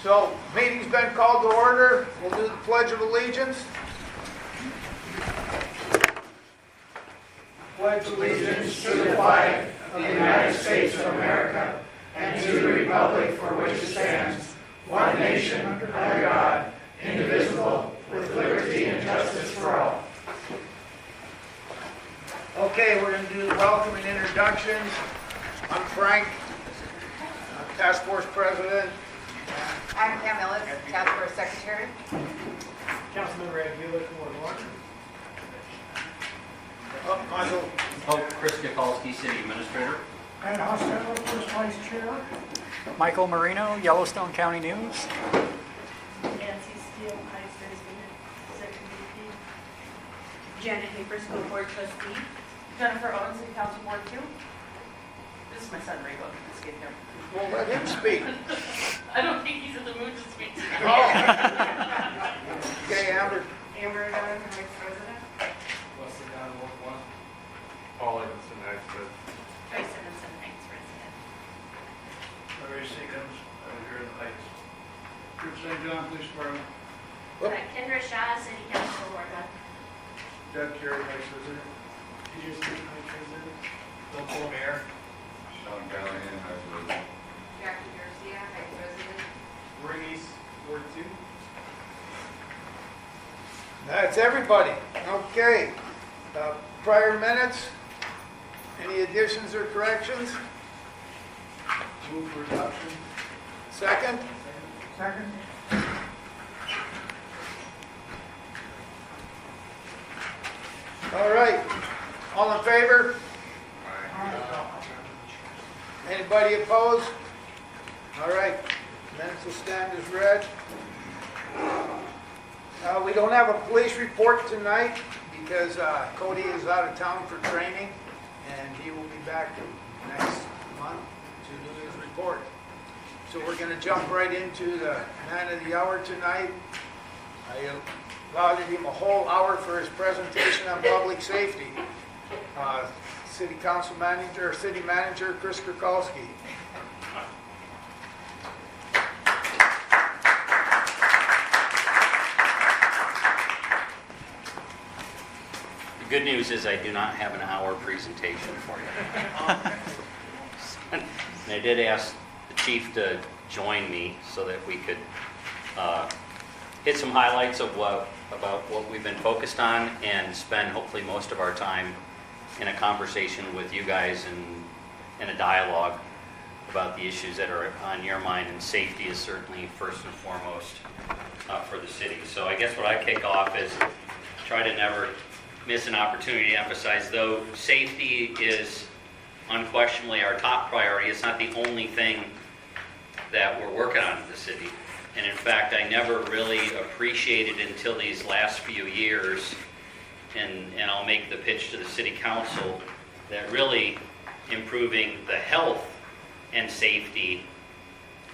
So, meeting's been called to order. We'll do the Pledge of Allegiance. Pledge allegiance to the flag of the United States of America and to the republic for which it stands, one nation, under God, indivisible, with liberty and justice for all. Okay, we're going to do welcome and introductions. I'm Frank, Task Force President. I'm Pam Ellis, Task Force Secretary. Councilmember Ed Buick, Ward 1. Michael. Chris Gakolski, City Administrator. Ed Hostetter, First Vice Chair. Michael Marino, Yellowstone County News. Nancy Steele, Vice President, Second VP. Janet Hafer, School Board Trustee. Jennifer Owens, City Council Board 2. This is my son, Rico. Let's get him. Well, let him speak. I don't think he's in the mood to speak today. Oh. Okay, Amber. Amber Dunn, Vice President. Wesley Don, Ward 1. Paul Evanson, Vice President. Joyce Simonson, Vice President. Larry Seekins, here in the Heights. Bruce St. John, Police Department. Kendra Shaw, City Council Board 1. Deb Carey, Vice President. TJ Smith, Vice President. Bill Cole, Mayor. Sean Callahan, Vice President. Jackie Garcia, Vice President. Ring East, Ward 2. That's everybody. Okay. Prior minutes. Any additions or corrections? Move for adoption. Second? Second. All right. All in favor? Aye. Anybody opposed? All right. Minutes will stand as read. We don't have a police report tonight because Cody is out of town for training, and he will be back next month to do his report. So we're going to jump right into the man of the hour tonight. I allotted him a whole hour for his presentation on public safety. City Manager Chris Gakolski. The good news is I do not have an hour presentation for you. And I did ask the chief to join me so that we could hit some highlights of about what we've been focused on and spend hopefully most of our time in a conversation with you guys and in a dialogue about the issues that are on your mind, and safety is certainly first and foremost for the city. So I guess what I kick off is try to never miss an opportunity to emphasize, though safety is unquestionably our top priority, it's not the only thing that we're working on in the city. And in fact, I never really appreciated until these last few years, and I'll make the pitch to the city council, that really improving the health and safety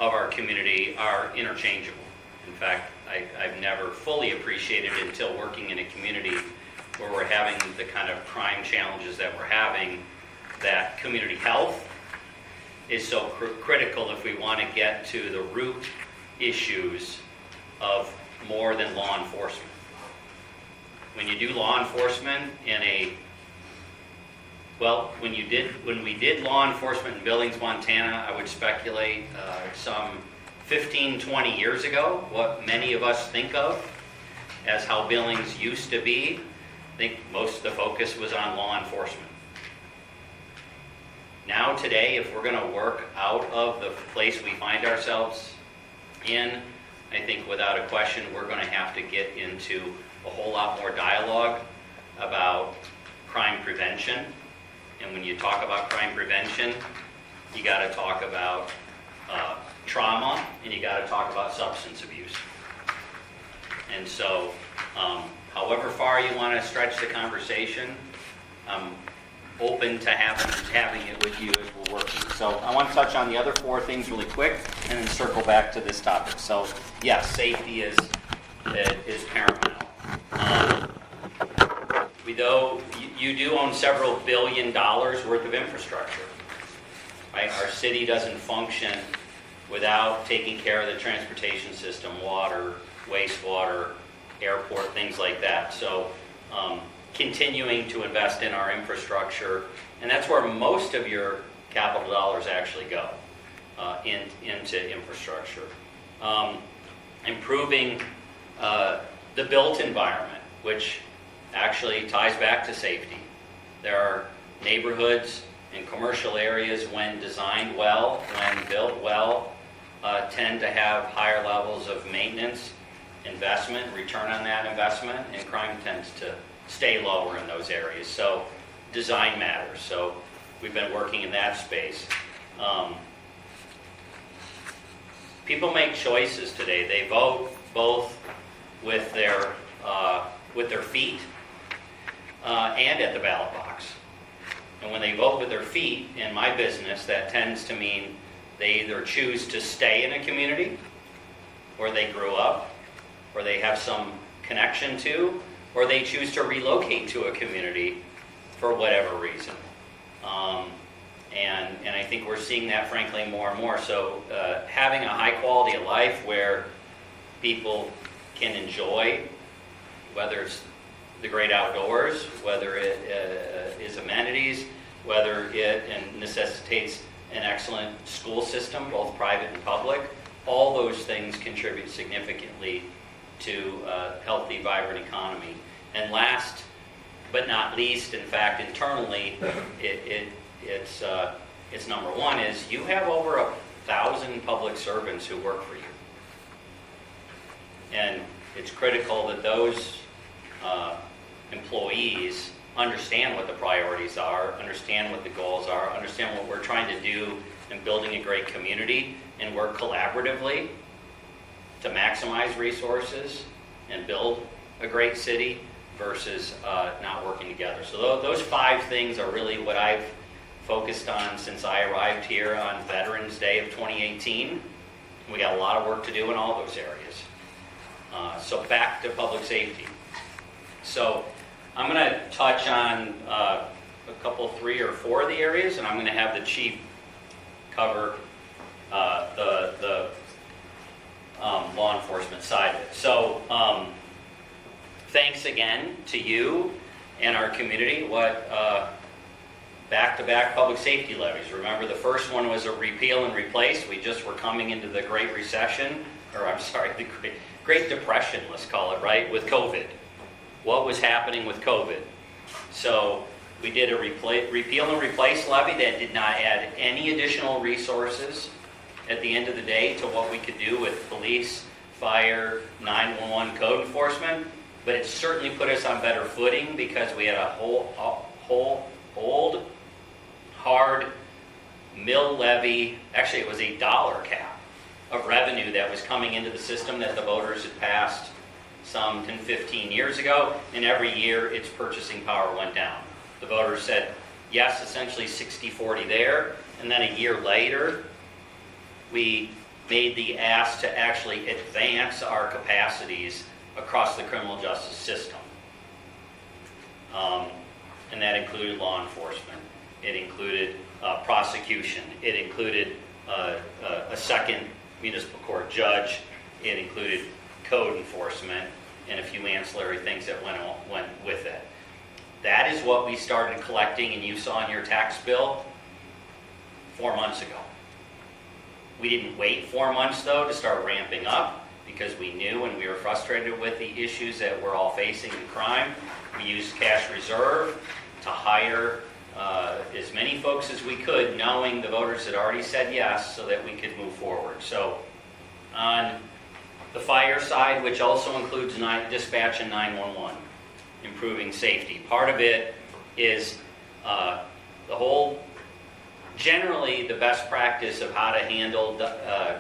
of our community are interchangeable. In fact, I've never fully appreciated until working in a community where we're having the kind of crime challenges that we're having, that community health is so critical if we want to get to the root issues of more than law enforcement. When you do law enforcement when we did law enforcement in Billings, Montana, I would speculate some 15, 20 years ago, what many of us think of as how Billings used to be, I think most of the focus was on law enforcement. Now today, if we're going to work out of the place we find ourselves in, I think without a question we're going to have to get into a whole lot more dialogue about crime prevention. And when you talk about crime prevention, you got to talk about trauma, and you got to talk about substance abuse. And so, however far you want to stretch the conversation, I'm open to having it with you as we're working. So I want to touch on the other four things really quick, and then circle back to this topic. So yes, safety is paramount. You do own several $1 billion worth of infrastructure. Right? Our city doesn't function without taking care of the transportation system, water, wastewater, airport, things like that. So continuing to invest in our infrastructure, and that's where most of your capital dollars actually go, into infrastructure. Improving the built environment, which actually ties back to safety. There are neighborhoods and commercial areas, when designed well, when built well, tend to have higher levels of maintenance, investment, return on that investment, and crime tends to stay lower in those areas. So design matters. So we've been working in that space. People make choices today. They vote both with their feet and at the ballot box. And when they vote with their feet, in my business, that tends to mean they either choose to stay in a community where they grew up, or they have some connection to, or they choose to relocate to a community for whatever reason. And I think we're seeing that, frankly, more and more. So having a high quality of life where people can enjoy, whether it's the great outdoors, whether it is amenities, whether it necessitates an excellent school system, both private and public, all those things contribute significantly to a healthy, vibrant economy. And last but not least, in fact, internally, it's number one is you have over 1,000 public servants who work for you. And it's critical that those employees understand what the priorities are, understand what the goals are, understand what we're trying to do in building a great community, and work collaboratively to maximize resources and build a great city versus not working together. So those 5 things are really what I've focused on since I arrived here on Veterans Day of 2018. We got a lot of work to do in all those areas. So back to public safety. So I'm going to touch on a couple, 3 or 4 of the areas, and I'm going to have the chief cover the law enforcement side of it. So thanks again to you and our community. Back-to-back public safety levies. Remember, the first one was a repeal and replace. We just were coming into the Great Recession, or I'm sorry, the Great Depression, let's call it, right, with COVID. What was happening with COVID? So we did a repeal and replace levy that did not add any additional resources at the end of the day to what we could do with police, fire, 911 code enforcement, but it certainly put us on better footing because we had a whole old, hard mill levy. Actually, it was a dollar cap of revenue that was coming into the system that the voters had passed some 10, 15 years ago, and every year its purchasing power went down. The voters said, yes, essentially 60-40 there, and then a year later, we made the ask to actually advance our capacities across the criminal justice system. And that included law enforcement. It included prosecution. It included a second municipal court judge. It included code enforcement and a few ancillary things that went with it. That is what we started collecting, and you saw in your tax bill 4 months ago. We didn't wait 4 months, though, to start ramping up because we knew and we were frustrated with the issues that we're all facing in crime. We used cash reserve to hire as many folks as we could, knowing the voters had already said yes, so that we could move forward. So on the fire side, which also includes dispatch and 911, improving safety. Part of it is generally the best practice of how to handle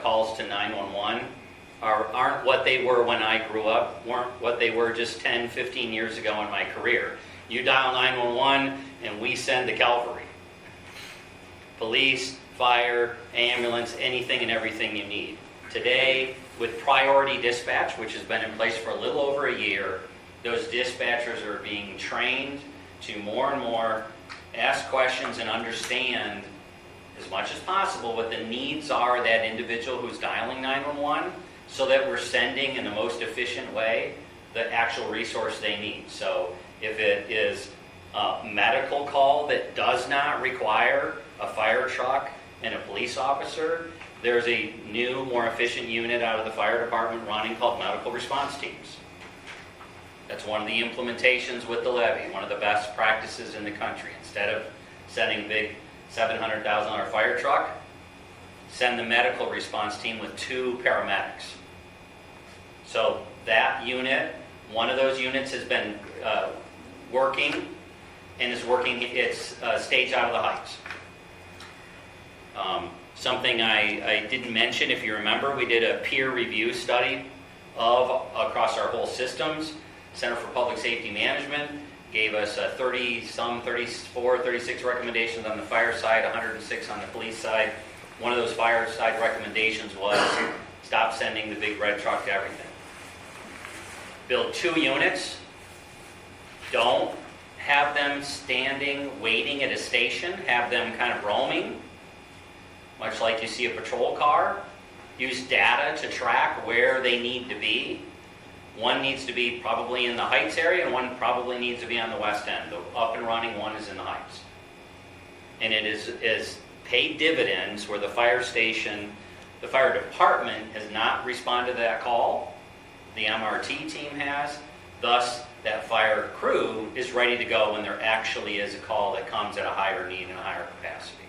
calls to 911 aren't what they were when I grew up, weren't what they were just 10, 15 years ago in my career. You dial 911 and we send the cavalry. Police, fire, ambulance, anything and everything you need. Today, with priority dispatch, which has been in place for a little over a year, those dispatchers are being trained to more and more ask questions and understand as much as possible what the needs are of that individual who's dialing 911 so that we're sending in the most efficient way the actual resource they need. So if it is a medical call that does not require a fire truck and a police officer, there's a new, more efficient unit out of the fire department running called medical response teams. That's one of the implementations with the levy, one of the best practices in the country. Instead of sending a big $700,000 fire truck, send the medical response team with 2 paramedics. So that unit, one of those units has been working and is working its stage out of the heights. Something I didn't mention, if you remember, we did a peer review study across our whole systems. Center for Public Safety Management gave us 34, 36 recommendations on the fire side, 106 on the police side. One of those fire side recommendations was stop sending the big red truck to everything. Build 2 units. Don't have them standing, waiting at a station. Have them kind of roaming, much like you see a patrol car. Use data to track where they need to be. One needs to be probably in the Heights area, and one probably needs to be on the west end. The up and running one is in the Heights. And it is paid dividends where the fire station, the fire department has not responded to that call. The MRT team has. Thus, that fire crew is ready to go when there actually is a call that comes at a higher need and a higher capacity.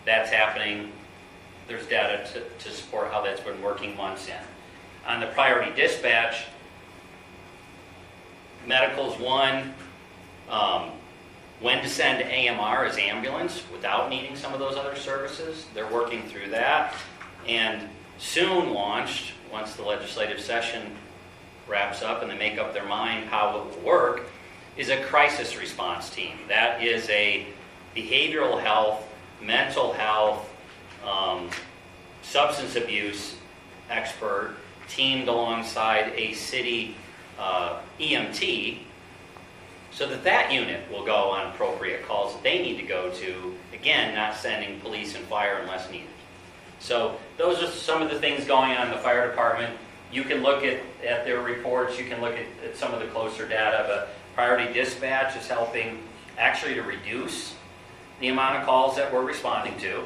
That's happening. There's data to support how that's been working months in. On the priority dispatch, medical's one. When to send AMR as ambulance without needing some of those other services. They're working through that. And soon launched, once the legislative session wraps up and they make up their mind how it will work, is a crisis response team. That is a behavioral health, mental health, substance abuse expert teamed alongside a city EMT, so that unit will go on appropriate calls that they need to go to, again, not sending police and fire unless needed. So those are some of the things going on in the fire department. You can look at their reports, you can look at some of the closer data, but priority dispatch is helping actually to reduce the amount of calls that we're responding to,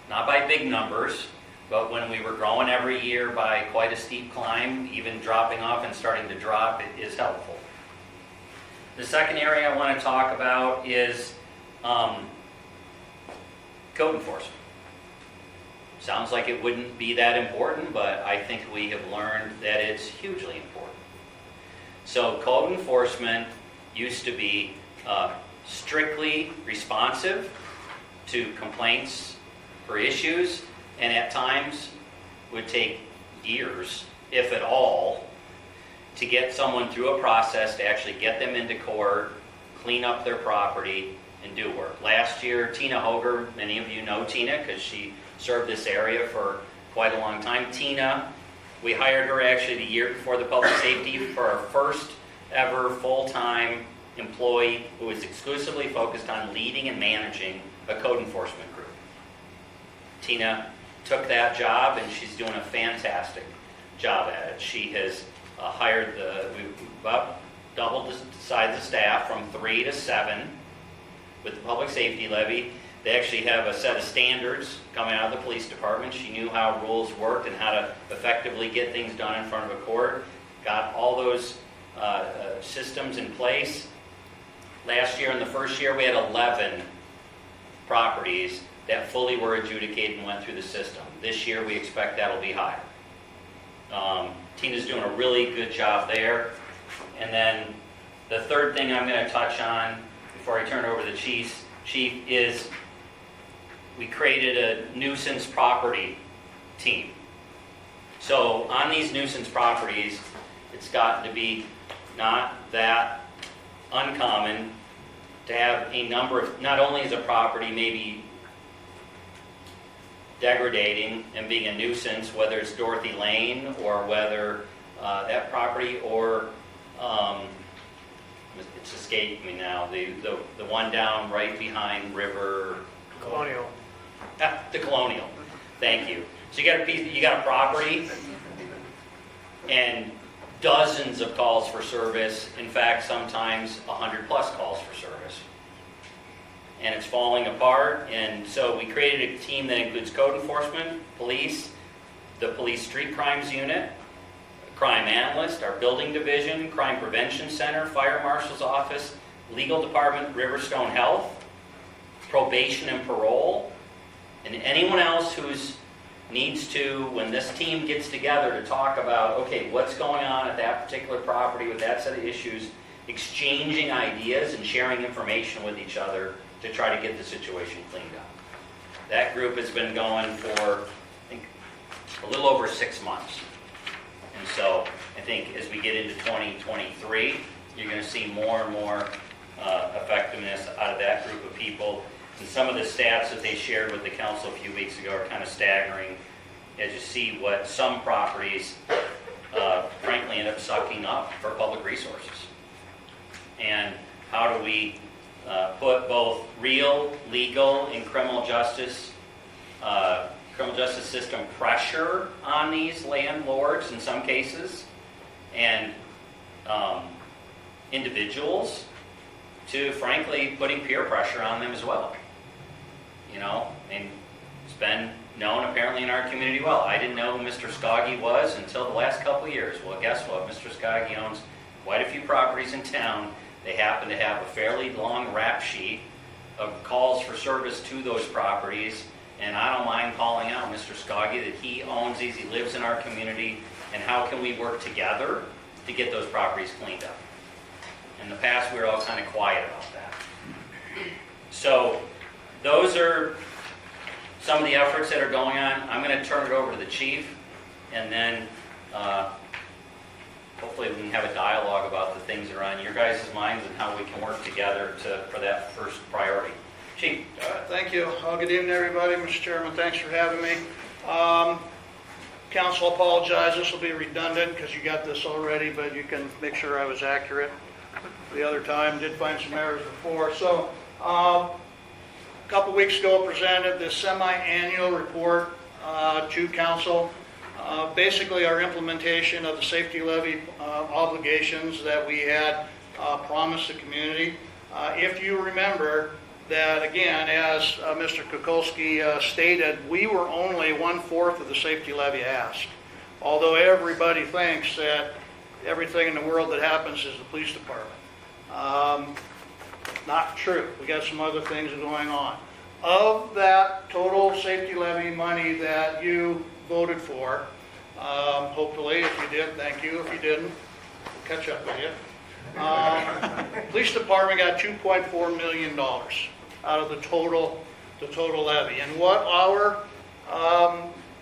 not by big numbers, but when we were growing every year by quite a steep climb, even dropping off and starting to drop, it is helpful. The second area I want to talk about is code enforcement. Sounds like it wouldn't be that important, but I think we have learned that it's hugely important. So code enforcement used to be strictly responsive to complaints or issues, and at times would take years, if at all, to get someone through a process to actually get them into court, clean up their property, and do work. Last year, Tina Hoger, many of you know Tina because she served this area for quite a long time. Tina, we hired her actually the year before the public safety for our first ever full-time employee who was exclusively focused on leading and managing a code enforcement group. Tina took that job and she's doing a fantastic job at it. She has hired we've about doubled the size of staff from 3 to 7 with the public safety levy. They actually have a set of standards coming out of the police department. She knew how rules worked and how to effectively get things done in front of a court. Got all those systems in place. Last year, in the first year, we had 11 properties that fully were adjudicated and went through the system. This year, we expect that'll be higher. Tina's doing a really good job there. And then the third thing I'm going to touch on before I turn it over to the chief is we created a nuisance property team. So on these nuisance properties, it's gotten to be not that uncommon to have a number of, not only is a property maybe degrading and being a nuisance, whether it's Dorothy Lane or whether that property or it's escaped me now, the one down right behind River Colonial. The Colonial. Thank you. So you got a property and dozens of calls for service. In fact, sometimes 100 plus calls for service. And it's falling apart. And so we created a team that includes code enforcement, police, the police street crimes unit, crime analyst, our building division, crime prevention center, fire marshal's office, legal department, Riverstone Health, probation and parole, and anyone else who's needs to, when this team gets together to talk about, okay, what's going on at that particular property with that set of issues, exchanging ideas and sharing information with each other to try to get the situation cleaned up. That group has been going for, I think, a little over 6 months. And so I think as we get into 2023, you're going to see more and more effectiveness out of that group of people. And some of the stats that they shared with the council a few weeks ago are kind of staggering as you see what some properties frankly end up sucking up for public resources. And how do we put both real, legal, and criminal justice system pressure on these landlords in some cases, and individuals to frankly putting peer pressure on them as well. You know, and it's been known apparently in our community well. I didn't know who Mr. Skoggy was until the last couple of years. Well, guess what? Mr. Skoggy owns quite a few properties in town. They happen to have a fairly long rap sheet of calls for service to those properties, and I don't mind calling out Mr. Skoggy that he owns these, he lives in our community, and how can we work together to get those properties cleaned up? In the past, we were all kind of quiet about that. So those are some of the efforts that are going on. I'm going to turn it over to the chief, and then hopefully we can have a dialogue about the things that are on your guys' minds and how we can work together for that first priority. Chief. Thank you. Good evening, everybody. Mr. Chairman, thanks for having me. Council, apologize. This will be redundant because you got this already, but you can make sure I was accurate. The other time, did find some errors before. So, a couple weeks ago, presented this semi-annual report to council. Basically, our implementation of the safety levy obligations that we had promised the community. If you remember that, again, as Mr. Kukulski stated, we were only 1/4 of the safety levy ask. Although everybody thinks that everything in the world that happens is the police department. Not true. We got some other things going on. Of that total safety levy money that you voted for, hopefully, if you did, thank you. If you didn't, we'll catch up with you. Police department got $2.4 million out of the total levy. And what our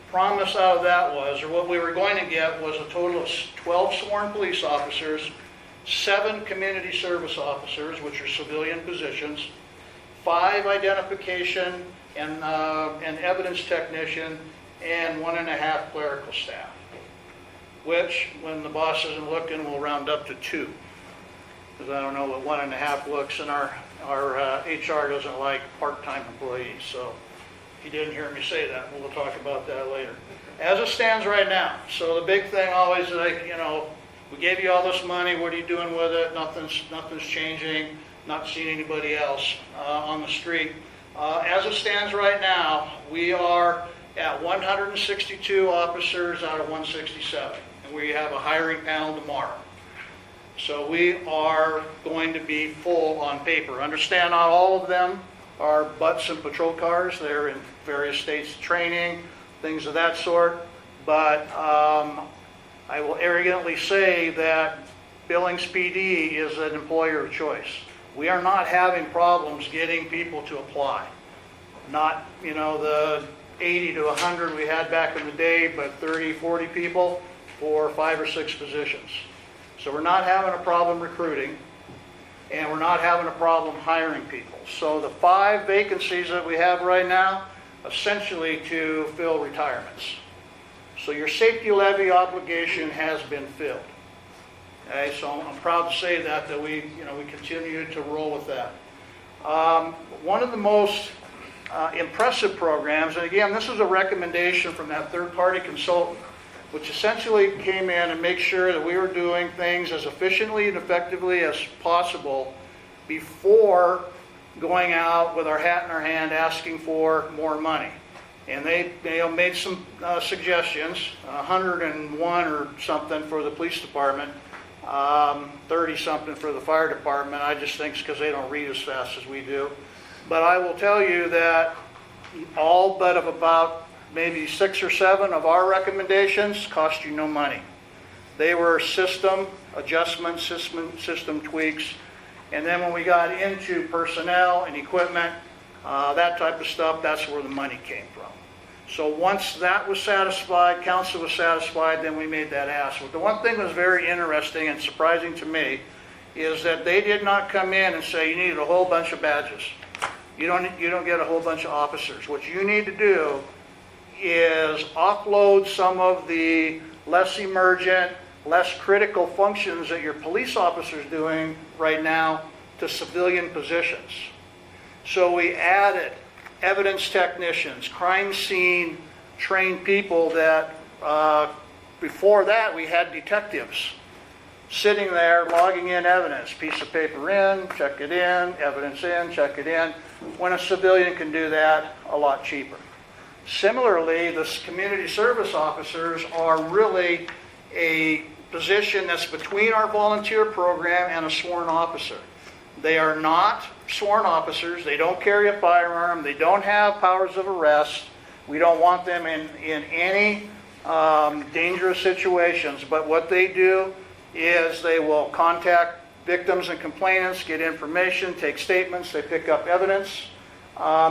promise out of that was, or what we were going to get, was a total of 12 sworn police officers, 7 community service officers, which are civilian positions, 5 identification and evidence technician, and 1.5 clerical staff, which, when the boss isn't looking, we'll round up to 2. Because I don't know what 1.5 looks, and our HR doesn't like part-time employees. So if you didn't hear me say that, we'll talk about that later. As it stands right now, so the big thing always is, like, you know, we gave you all this money, what are you doing with it? Nothing's changing, not seeing anybody else on the street. As it stands right now, we are at 162 officers out of 167, and we have a hiring panel tomorrow. So we are going to be full on paper. Understand, not all of them are butts and patrol cars. They're in various states of training, things of that sort. But I will arrogantly say that Billings PD is an employer of choice. We are not having problems getting people to apply. Not, you know, the 80 to 100 we had back in the day, but 30, 40 people for 5 or 6 positions. So we're not having a problem recruiting, and we're not having a problem hiring people. So the 5 vacancies that we have right now, essentially to fill retirements. So your safety levy obligation has been filled. Okay, so I'm proud to say that we continue to roll with that. One of the most impressive programs. And again, this is a recommendation from that third-party consultant, which essentially came in and make sure that we were doing things as efficiently and effectively as possible before going out with our hat in our hand asking for more money. And they made some suggestions, 101 or something for the police department, 30 something for the fire department. I just think it's because they don't read as fast as we do. But I will tell you that all but of about maybe 6 or 7 of our recommendations cost you no money. They were system adjustments, system tweaks. And then when we got into personnel and equipment, that type of stuff, that's where the money came from. So once that was satisfied, council was satisfied, then we made that ask. But the one thing that was very interesting and surprising to me is that they did not come in and say you needed a whole bunch of badges. You don't get a whole bunch of officers. What you need to do is offload some of the less emergent, less critical functions that your police officers are doing right now to civilian positions. So we added evidence technicians, crime scene trained people that before that we had detectives sitting there logging in evidence, piece of paper in, check it in, evidence in, check it in, when a civilian can do that a lot cheaper. Similarly, the community service officers are really a position that's between our volunteer program and a sworn officer. They are not sworn officers. They don't carry a firearm. They don't have powers of arrest. We don't want them in any dangerous situations. But what they do is they will contact victims and complainants, get information, take statements. They pick up evidence.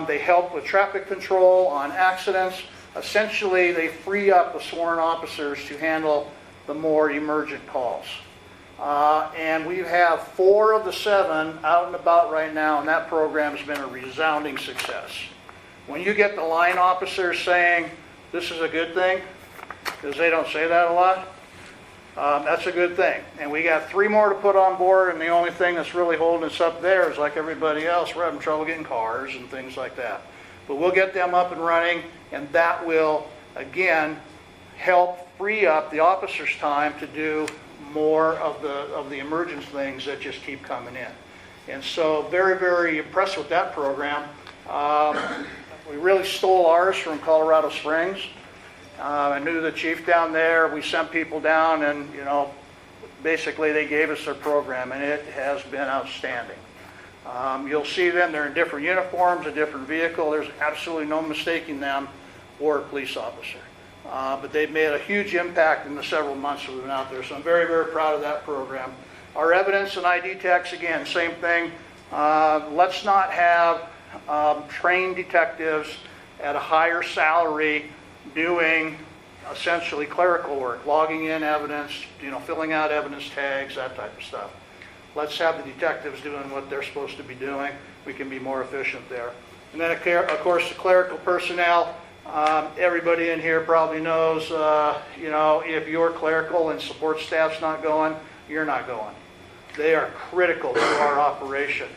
They help with traffic control on accidents. Essentially, they free up the sworn officers to handle the more emergent calls. And we have 4 of the 7 out and about right now, and that program has been a resounding success. When you get the line officers saying, this is a good thing, because they don't say that a lot, that's a good thing. And we got 3 more to put on board, and the only thing that's really holding us up there is like everybody else, we're having trouble getting cars and things like that. But we'll get them up and running, and that will, again, help free up the officers' time to do more of the emergent things that just keep coming in. And so very, very impressed with that program. We really stole ours from Colorado Springs. I knew the chief down there. We sent people down and, basically they gave us their program, and it has been outstanding. You'll see them. They're in different uniforms, a different vehicle. There's absolutely no mistaking them for a police officer. But they've made a huge impact in the several months we've been out there. So I'm very, very proud of that program. Our evidence and ID techs, again, same thing. Let's not have trained detectives at a higher salary doing essentially clerical work, logging in evidence, filling out evidence tags, that type of stuff. Let's have the detectives doing what they're supposed to be doing. We can be more efficient there. And then, of course, the clerical personnel. Everybody in here probably knows, if your clerical and support staff's not going, you're not going. They are critical to our operation.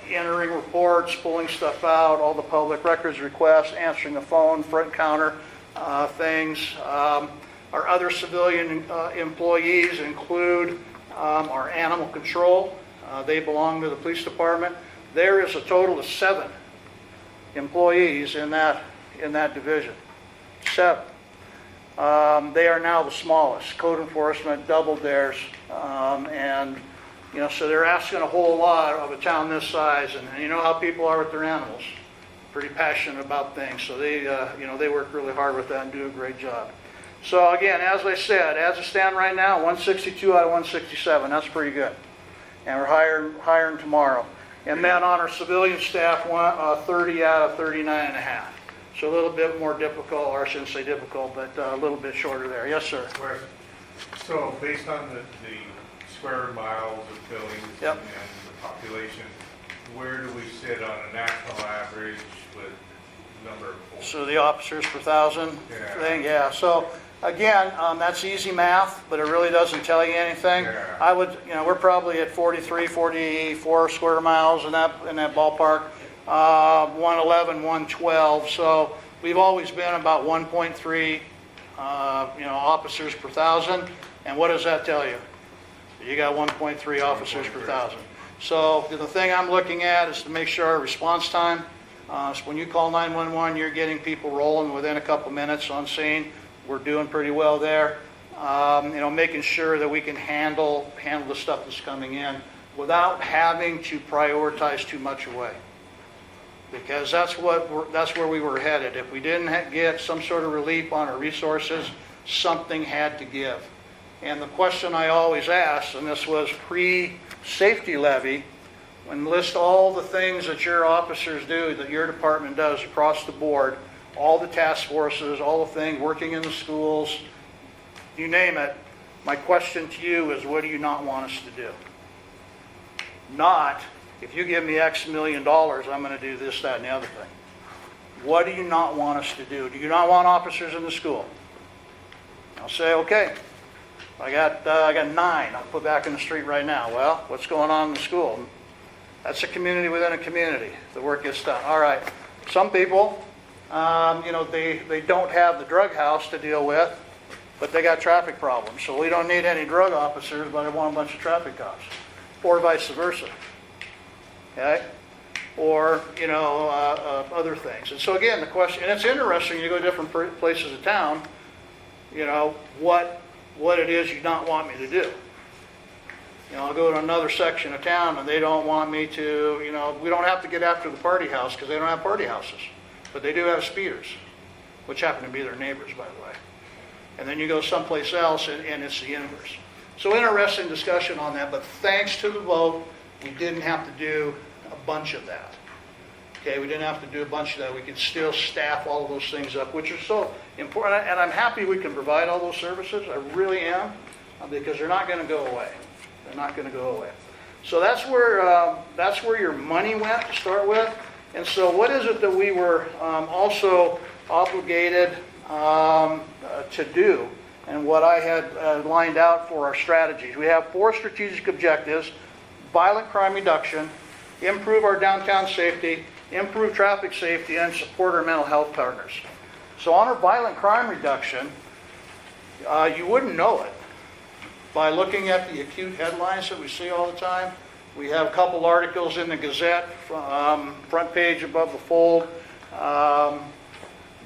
Entering reports, pulling stuff out, all the public records requests, answering the phone, front counter things. Our other civilian employees include our animal control. They belong to the police department. There is a total of 7 employees in that division. 7. They are now the smallest. Code enforcement doubled theirs. So they're asking a whole lot of a town this size. And you know how people are with their animals. Pretty passionate about things. So they work really hard with that and do a great job. So again, as I said, as I stand right now, 162 out of 167. That's pretty good. And we're hiring tomorrow. And then on our civilian staff, 30 out of 39 and a half. So a little bit more difficult, or I shouldn't say difficult, but a little bit shorter there. Yes, sir. Right. So based on the square miles of Billings Yep. and the population, where do we sit on a national average with number of folks? So the officers per thousand thing, yeah. So again, that's easy math, but it really doesn't tell you anything. Yeah. We're probably at 43, 44 square miles in that ballpark. 111, 112. So we've always been about 1.3 officers per thousand. And what does that tell you? You got 1.3 officers per thousand. So the thing I'm looking at is to make sure our response time, so when you call 911, you're getting people rolling within a couple minutes on scene. We're doing pretty well there. Making sure that we can handle the stuff that's coming in without having to prioritize too much away. Because that's where we were headed. If we didn't get some sort of relief on our resources, something had to give. And the question I always ask, and this was pre-safety levy, when list all the things that your officers do, that your department does across the board, all the task forces, all the things, working in the schools, you name it, my question to you is, what do you not want us to do? Not, if you give me X million dollars, I'm going to do this, that, and the other thing. What do you not want us to do? Do you not want officers in the school? I'll say, okay, I got 9. I'll put back in the street right now. Well, what's going on in the school? That's a community within a community. The work gets done. All right. Some people, they don't have the drug house to deal with, but they got traffic problems. So we don't need any drug officers, but I want a bunch of traffic cops, or vice versa. Okay? Or, other things. And so again, the question, and it's interesting, you go to different places of town, what it is you not want me to do. I'll go to another section of town and they don't want me to, we don't have to get after the party house because they don't have party houses. But they do have speeders, which happen to be their neighbors, by the way. And then you go someplace else and it's the inverse. So interesting discussion on that, but thanks to the vote, we didn't have to do a bunch of that. Okay, we didn't have to do a bunch of that. We could still staff all of those things up, which are so important. And I'm happy we can provide all those services. I really am, because they're not going to go away. They're not going to go away. So that's where your money went to start with. And so what is it that we were also obligated to do, and what I had lined out for our strategies? We have 4 strategic objectives: violent crime reduction, improve our downtown safety, improve traffic safety, and support our mental health partners. So on our violent crime reduction, you wouldn't know it by looking at the acute headlines that we see all the time. We have a couple articles in the Gazette, front page above the fold.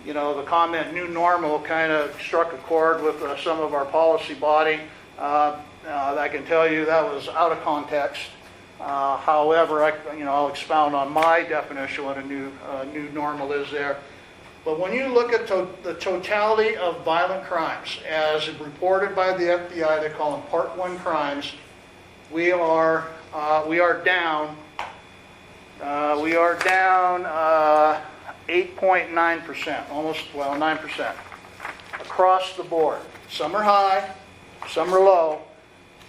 The comment "new normal" kind of struck a chord with some of our policy body. I can tell you that was out of context. However, I'll expound on my definition what a new normal is there. But when you look at the totality of violent crimes, as reported by the FBI, they call them Part 1 crimes, we are down 8.9%, almost 9% across the board. Some are high, some are low.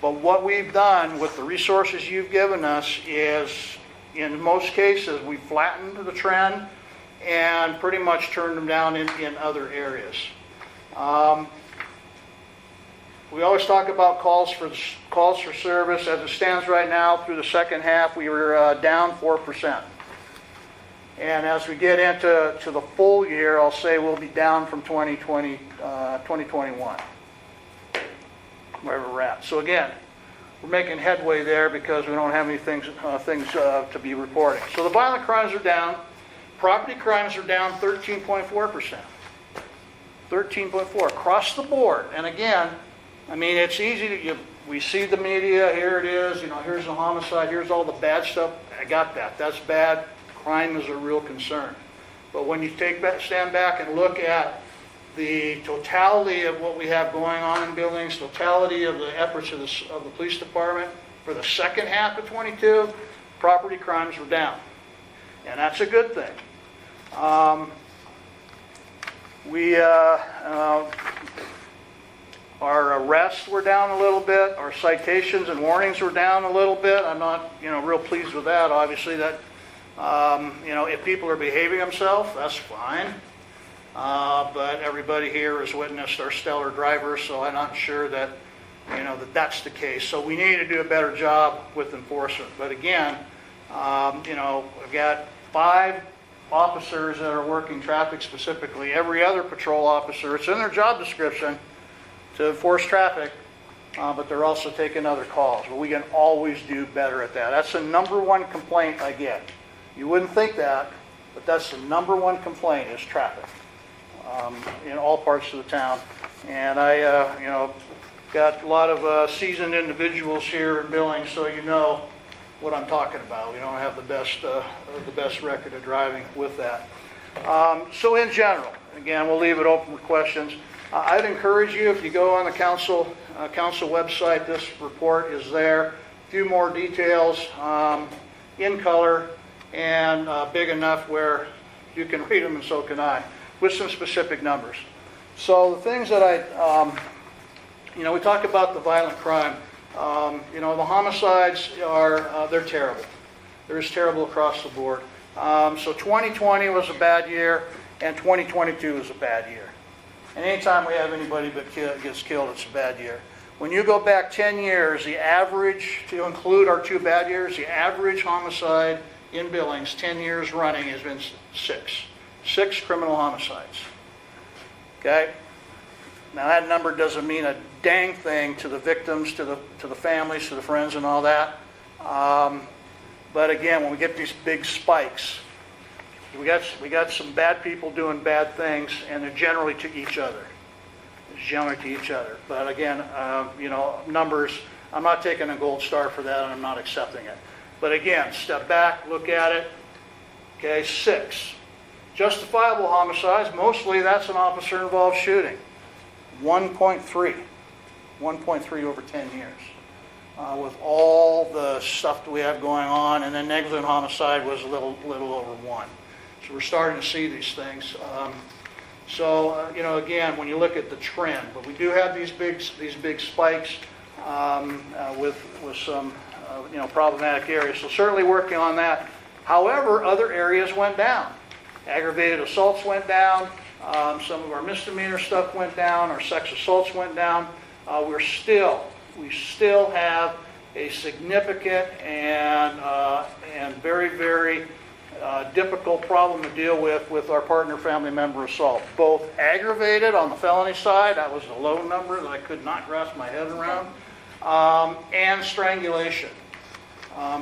But what we've done with the resources you've given us is, in most cases, we flattened the trend and pretty much turned them down in other areas. We always talk about calls for service. As it stands right now, through the second half, we were down 4%. And as we get into the full year, I'll say we'll be down from 2021. Wherever we're at. So again, we're making headway there because we don't have any things to be reporting. So the violent crimes are down. Property crimes are down 13.4%. 13.4 across the board. And again, it's easy we see the media, here it is, here's the homicide, here's all the bad stuff. I got that. That's bad. Crime is a real concern. But when you stand back and look at the totality of what we have going on in Billings, totality of the efforts of the police department for the second half of 22, property crimes were down. And that's a good thing. Our arrests were down a little bit. Our citations and warnings were down a little bit. I'm not, real pleased with that. Obviously, that, if people are behaving themselves, that's fine. But everybody here has witnessed our stellar drivers, so I'm not sure that, that's the case. So we need to do a better job with enforcement. But again, we've got 5 officers that are working traffic specifically. Every other patrol officer, it's in their job description to enforce traffic, but they're also taking other calls. But we can always do better at that. That's the number one complaint I get. You wouldn't think that, but that's the number one complaint is traffic in all parts of the town. And I, got a lot of seasoned individuals here in Billings, so you know what I'm talking about. We don't have the best record of driving with that. So in general, again, we'll leave it open for questions. I'd encourage you, if you go on the council website, this report is there. A few more details in color and big enough where you can read them, and so can I, with some specific numbers. So the things that we talk about the violent crime. The homicides they're terrible. They're just terrible across the board. So 2020 was a bad year, and 2022 was a bad year. And anytime we have anybody gets killed, it's a bad year. When you go back 10 years, the average, to include our 2 bad years, the average homicide in Billings, 10 years running, has been 6. 6 criminal homicides. Okay? Now that number doesn't mean a dang thing to the victims, to the families, to the friends and all that. But again, when we get these big spikes, we got some bad people doing bad things, and they're generally to each other. It's generally to each other. But again, numbers, I'm not taking a gold star for that, and I'm not accepting it. But again, step back, look at it. Okay, 6. Justifiable homicides, mostly that's an officer-involved shooting. 1.3. 1.3 over 10 years. With all the stuff that we have going on, and then negligent homicide was a little over 1. So we're starting to see these things. Again, when you look at the trend, but we do have these big spikes with some problematic areas. So certainly working on that. However, other areas went down. Aggravated assaults went down. Some of our misdemeanor stuff went down. Our sex assaults went down. We still have a significant and very, very difficult problem to deal with our partner family member assault. Both aggravated on the felony side, that was a low number that I could not grasp my head around, and strangulation.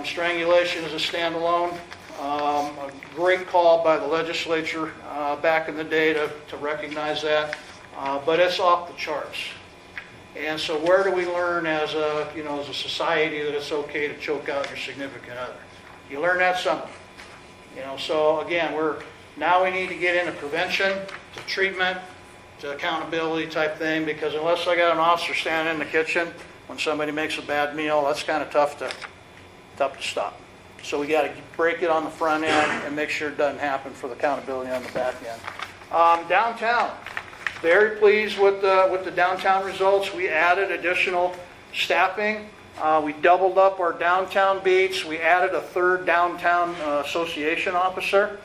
Strangulation is a standalone. A great call by the legislature back in the day to recognize that, but it's off the charts. And so where do we learn as a society that it's okay to choke out your significant other? You learn that somewhere. So again, we need to get into prevention, to treatment, to accountability type thing, because unless I got an officer standing in the kitchen when somebody makes a bad meal, that's kind of tough to stop. So we got to break it on the front end and make sure it doesn't happen for the accountability on the back end. Downtown. Very pleased with the downtown results. We added additional staffing. We doubled up our downtown beats. We added a 3rd downtown association officer.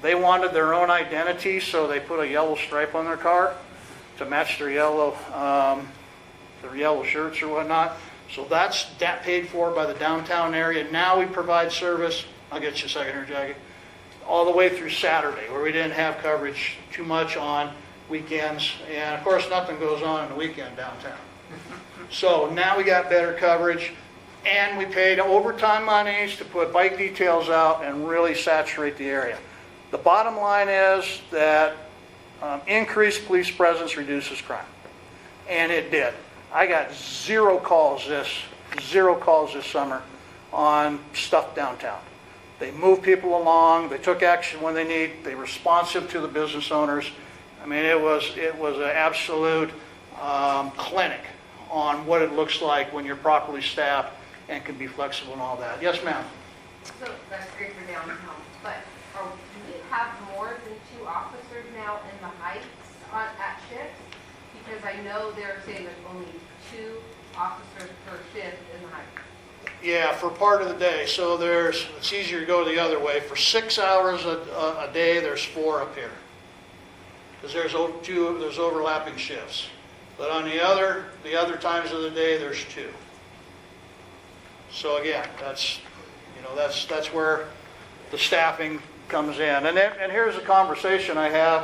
They wanted their own identity, so they put a yellow stripe on their car to match their yellow shirts or whatnot. So that's paid for by the downtown area. Now we provide service. I'll get you a second here, Jackie. All the way through Saturday, where we didn't have coverage too much on weekends. And of course, nothing goes on the weekend downtown. So now we got better coverage, and we paid overtime monies to put bike details out and really saturate the area. The bottom line is that increased police presence reduces crime. And it did. I got 0 calls this summer on stuff downtown. They moved people along. They took action when they need. They were responsive to the business owners. I mean, it was an absolute clinic on what it looks like when you're properly staffed and can be flexible and all that. Yes, ma'am. So that's great for downtown, but do we have more than 2 officers now in the Heights at shifts? Because I know they're saying there's only 2 officers per shift in the Heights. Yeah, for part of the day. So it's easier to go the other way. For 6 hours a day, there's 4 up here. Because there's overlapping shifts. But on the other times of the day, there's 2. So again, that's where the staffing comes in. And here's a conversation I have.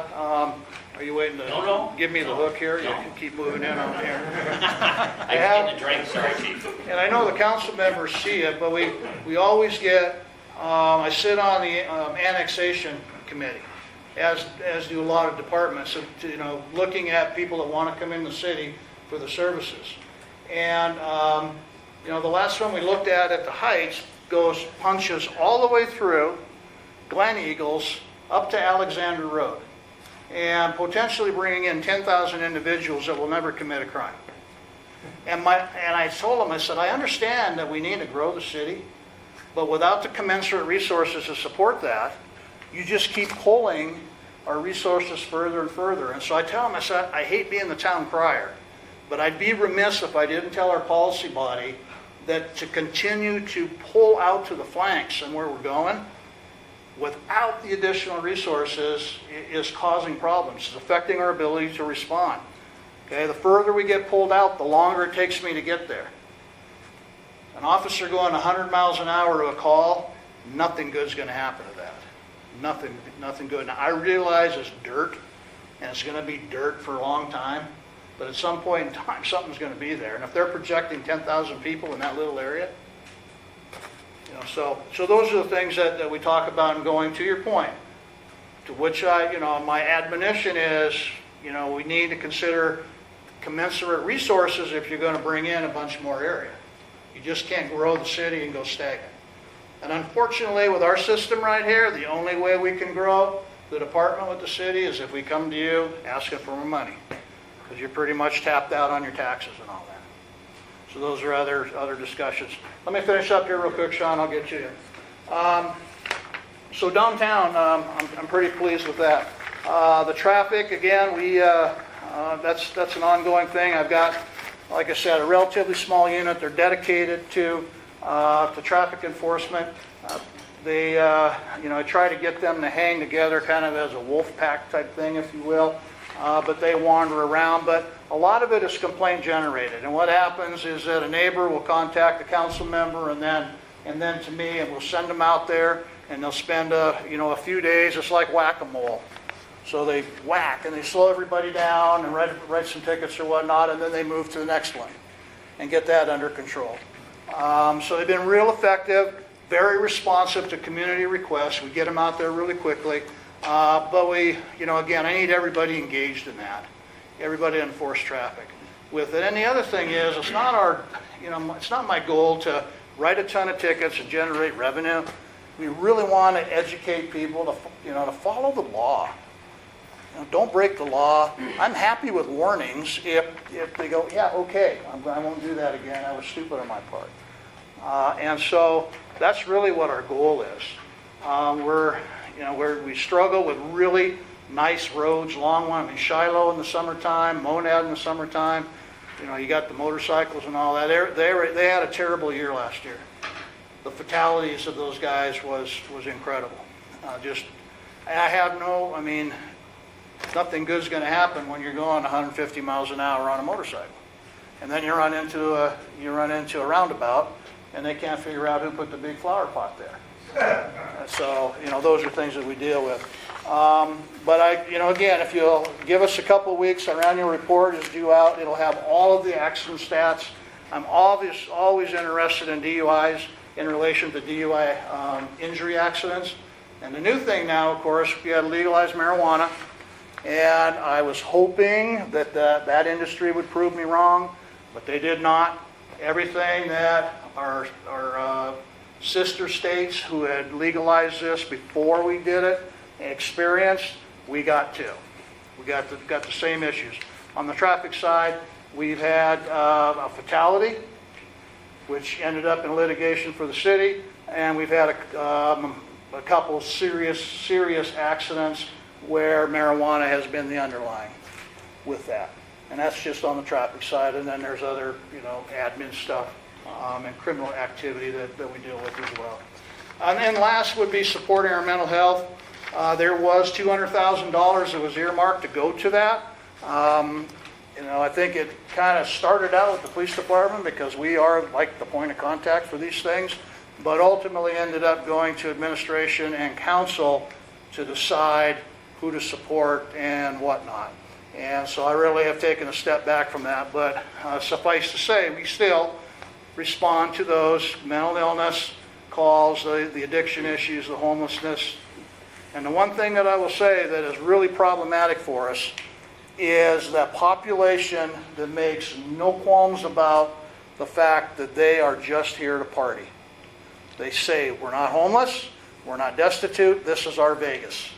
Are you waiting to No. give me the hook here? You No. can keep moving in on here. I was getting a drink, sorry, chief. And I know the council members see it, but we always get, I sit on the annexation committee, as do a lot of departments, of, looking at people that want to come in the city for the services. And, the last one we looked at the Heights punches all the way through Glen Eagles up to Alexander Road, and potentially bringing in 10,000 individuals that will never commit a crime. And I told them, I said, I understand that we need to grow the city, but without the commensurate resources to support that, you just keep pulling our resources further and further. And so I tell them, I said, I hate being the town crier, but I'd be remiss if I didn't tell our policy body that to continue to pull out to the flanks and where we're going, without the additional resources, is causing problems. It's affecting our ability to respond. Okay, the further we get pulled out, the longer it takes me to get there. An officer going 100 miles an hour to a call, nothing good's going to happen to that. Nothing good. Now, I realize it's dirt, and it's going to be dirt for a long time, but at some point in time, something's going to be there. And if they're projecting 10,000 people in that little area, so those are the things that we talk about. And going to your point, to which my admonition is, we need to consider commensurate resources if you're going to bring in a bunch more area. You just can't grow the city and go stagnant. And unfortunately, with our system right here, the only way we can grow the department with the city is if we come to you asking for more money, because you're pretty much tapped out on your taxes and all that. So those are other discussions. Let me finish up here real quick, Sean. I'll get you. So downtown, I'm pretty pleased with that. The traffic, again, that's an ongoing thing. I've got, like I said, a relatively small unit. They're dedicated to traffic enforcement. I try to get them to hang together kind of as a wolf pack type thing, if you will. But they wander around. But a lot of it is complaint generated. And what happens is that a neighbor will contact the council member and then to me, and we'll send them out there, and they'll spend a few days. It's like whack-a-mole. So they whack and they slow everybody down and write some tickets or whatnot, and then they move to the next one and get that under control. So they've been real effective, very responsive to community requests. We get them out there really quickly. But again, I need everybody engaged in that. Everybody enforce traffic with it. And the other thing is, it's not it's not my goal to write a ton of tickets and generate revenue. We really want to educate people to follow the law. Don't break the law. I'm happy with warnings if they go, yeah, okay, I won't do that again. I was stupid on my part. And so that's really what our goal is. We struggle with really nice roads, long one. I mean, Shiloh in the summertime, Monad in the summertime. You got the motorcycles and all that. They had a terrible year last year. The fatalities of those guys was incredible. Nothing good's going to happen when you're going 150 miles an hour on a motorcycle. And then you run into a roundabout, and they can't figure out who put the big flower pot there. So, those are things that we deal with. But again, if you'll give us a couple of weeks, our annual report is due out. It'll have all of the accident stats. I'm always interested in DUIs in relation to DUI injury accidents. And the new thing now, of course, we had legalized marijuana. And I was hoping that that industry would prove me wrong, but they did not. Everything that our sister states who had legalized this before we did it experienced, we got too. We got the same issues. On the traffic side, we've had a fatality, which ended up in litigation for the city, and we've had a couple serious accidents where marijuana has been the underlying with that. And that's just on the traffic side. And then there's other, admin stuff and criminal activity that we deal with as well. And then last would be supporting our mental health. There was $200,000 that was earmarked to go to that. I think it kind of started out with the police department because we are like the point of contact for these things. but ultimately ended up going to administration and council to decide who to support and whatnot. And so I really have taken a step back from that, but suffice to say, we still respond to those mental illness calls, the addiction issues, the homelessness. And the one thing that I will say that is really problematic for us is that population that makes no qualms about the fact that they are just here to party. They say, we're not homeless, we're not destitute, this is our Vegas.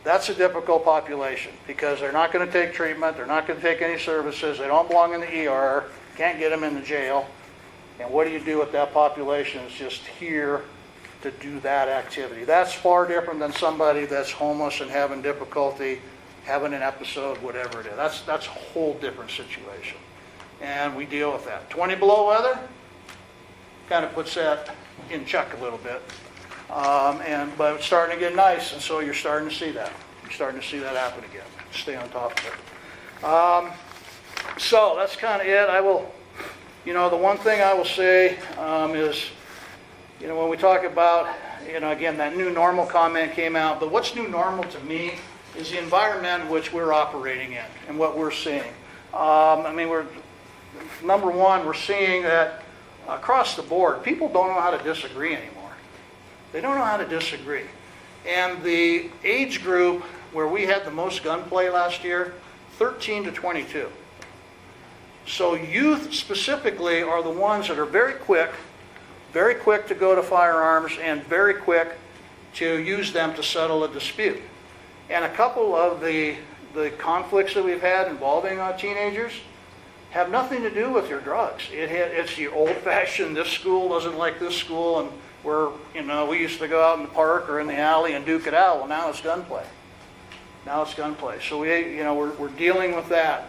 That's a difficult population because they're not going to take treatment, they're not going to take any services, they don't belong in the ER, can't get them in the jail. And what do you do with that population that's just here to do that activity? That's far different than somebody that's homeless and having difficulty, having an episode, whatever it is. That's a whole different situation. And we deal with that. 20 below weather kind of puts that in check a little bit. But it's starting to get nice, and so you're starting to see that. You're starting to see that happen again. Stay on top of it. So that's kind of it. The one thing I will say is, when we talk about, again, that new normal comment came out, but what's new normal to me is the environment in which we're operating in and what we're seeing. Number one, we're seeing that across the board, people don't know how to disagree anymore. They don't know how to disagree. And the age group where we had the most gunplay last year, 13 to 22. So youth specifically are the ones that are very quick to go to firearms and very quick to use them to settle a dispute. And a couple of the conflicts that we've had involving teenagers have nothing to do with your drugs. It's your old-fashioned, this school doesn't like this school, and we used to go out in the park or in the alley and duke it out. Well, now it's gunplay. So we're dealing with that.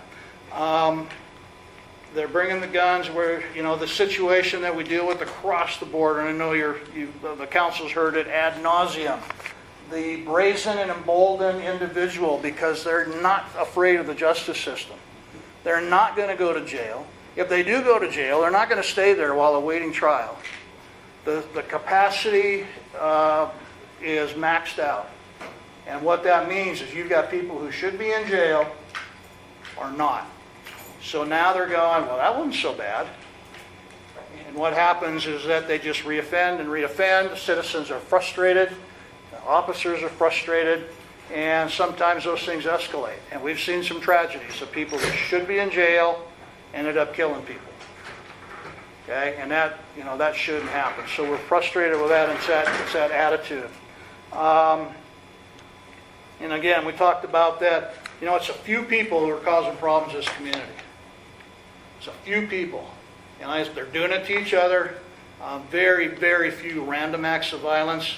They're bringing the guns where, the situation that we deal with across the board, and I know the council's heard it ad nauseum. The brazen and emboldened individual because they're not afraid of the justice system. They're not going to go to jail. If they do go to jail, they're not going to stay there while awaiting trial. The capacity is maxed out. And what that means is you've got people who should be in jail are not. So now they're going, well, that wasn't so bad. And what happens is that they just reoffend and reoffend. The citizens are frustrated. The officers are frustrated. And sometimes those things escalate. And we've seen some tragedies of people that should be in jail ended up killing people. Okay? And that shouldn't happen. So we're frustrated with that, and it's that attitude. And again, we talked about that. It's a few people who are causing problems in this community. It's a few people. And they're doing it to each other. Very, very few random acts of violence.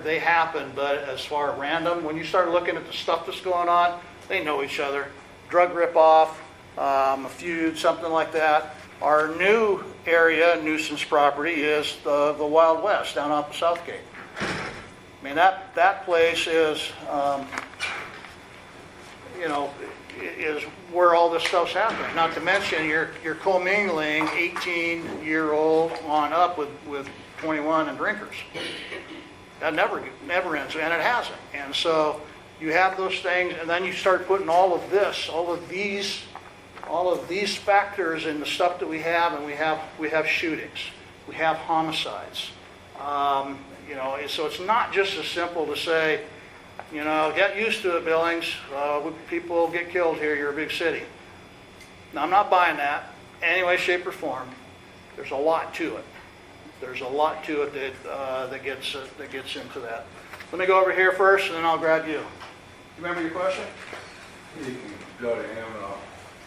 They happen, but as far as random, when you start looking at the stuff that's going on, they know each other. Drug rip-off, a feud, something like that. Our new area, nuisance property, is the Wild West down off of Southgate. That place is, is where all this stuff's happening. Not to mention, you're commingling 18-year-old on up with 21 and drinkers. That never ends, and it hasn't. And so you have those things, and then you start putting all of these factors in the stuff that we have, and we have shootings, we have homicides. So it's not just as simple to say, get used to it, Billings. People get killed here. You're a big city. Now, I'm not buying that in any way, shape, or form. There's a lot to it. There's a lot to it that gets into that. Let me go over here first, and then I'll grab you. Remember your question? You can go to him and I'll...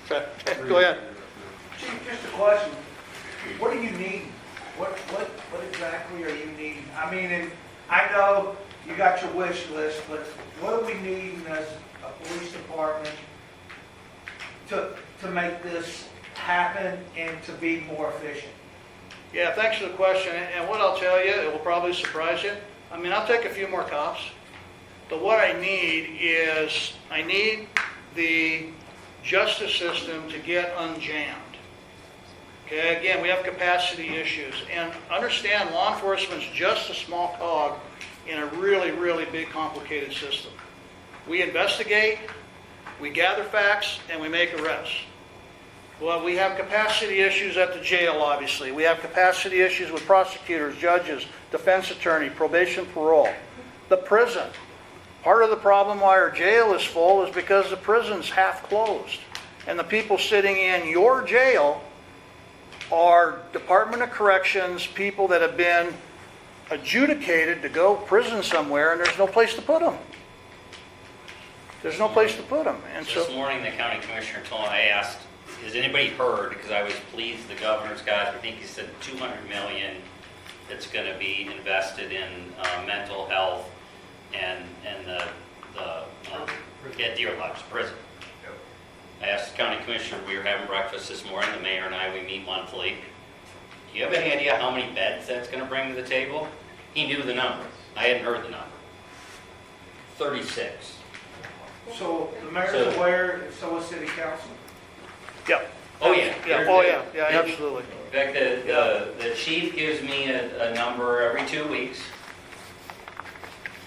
Okay, go ahead. Chief, just a question. What do you need? What exactly are you needing? And I know you got your wish list, but what are we needing as a police department to make this happen and to be more efficient? Yeah, thanks for the question. And what I'll tell you, it will probably surprise you. I'll take a few more cops. But what I need is, the justice system to get unjammed. Okay, again, we have capacity issues. And understand, law enforcement's just a small cog in a really, really big, complicated system. We investigate, we gather facts, and we make arrests. Well, we have capacity issues at the jail, obviously. We have capacity issues with prosecutors, judges, defense attorney, probation, parole. The prison. Part of the problem why our jail is full is because the prison's half closed. And the people sitting in your jail are Department of Corrections, people that have been adjudicated to go prison somewhere, and there's no place to put them. There's no place to put them. And This so, morning, the county commissioner told, I asked, has anybody heard, because I was pleased the governor's got, I think he said 200 million that's going to be invested in mental health and Deer Lodge, prison. I asked the county commissioner, we were having breakfast this morning, the mayor and I, we meet monthly. Do you have any idea how many beds that's going to bring to the table? He knew the number. I hadn't heard the number. 36. So the mayor's aware, and so is city council? yeah. Oh, yeah. Yeah, absolutely. In fact, the chief gives me a number every 2 weeks.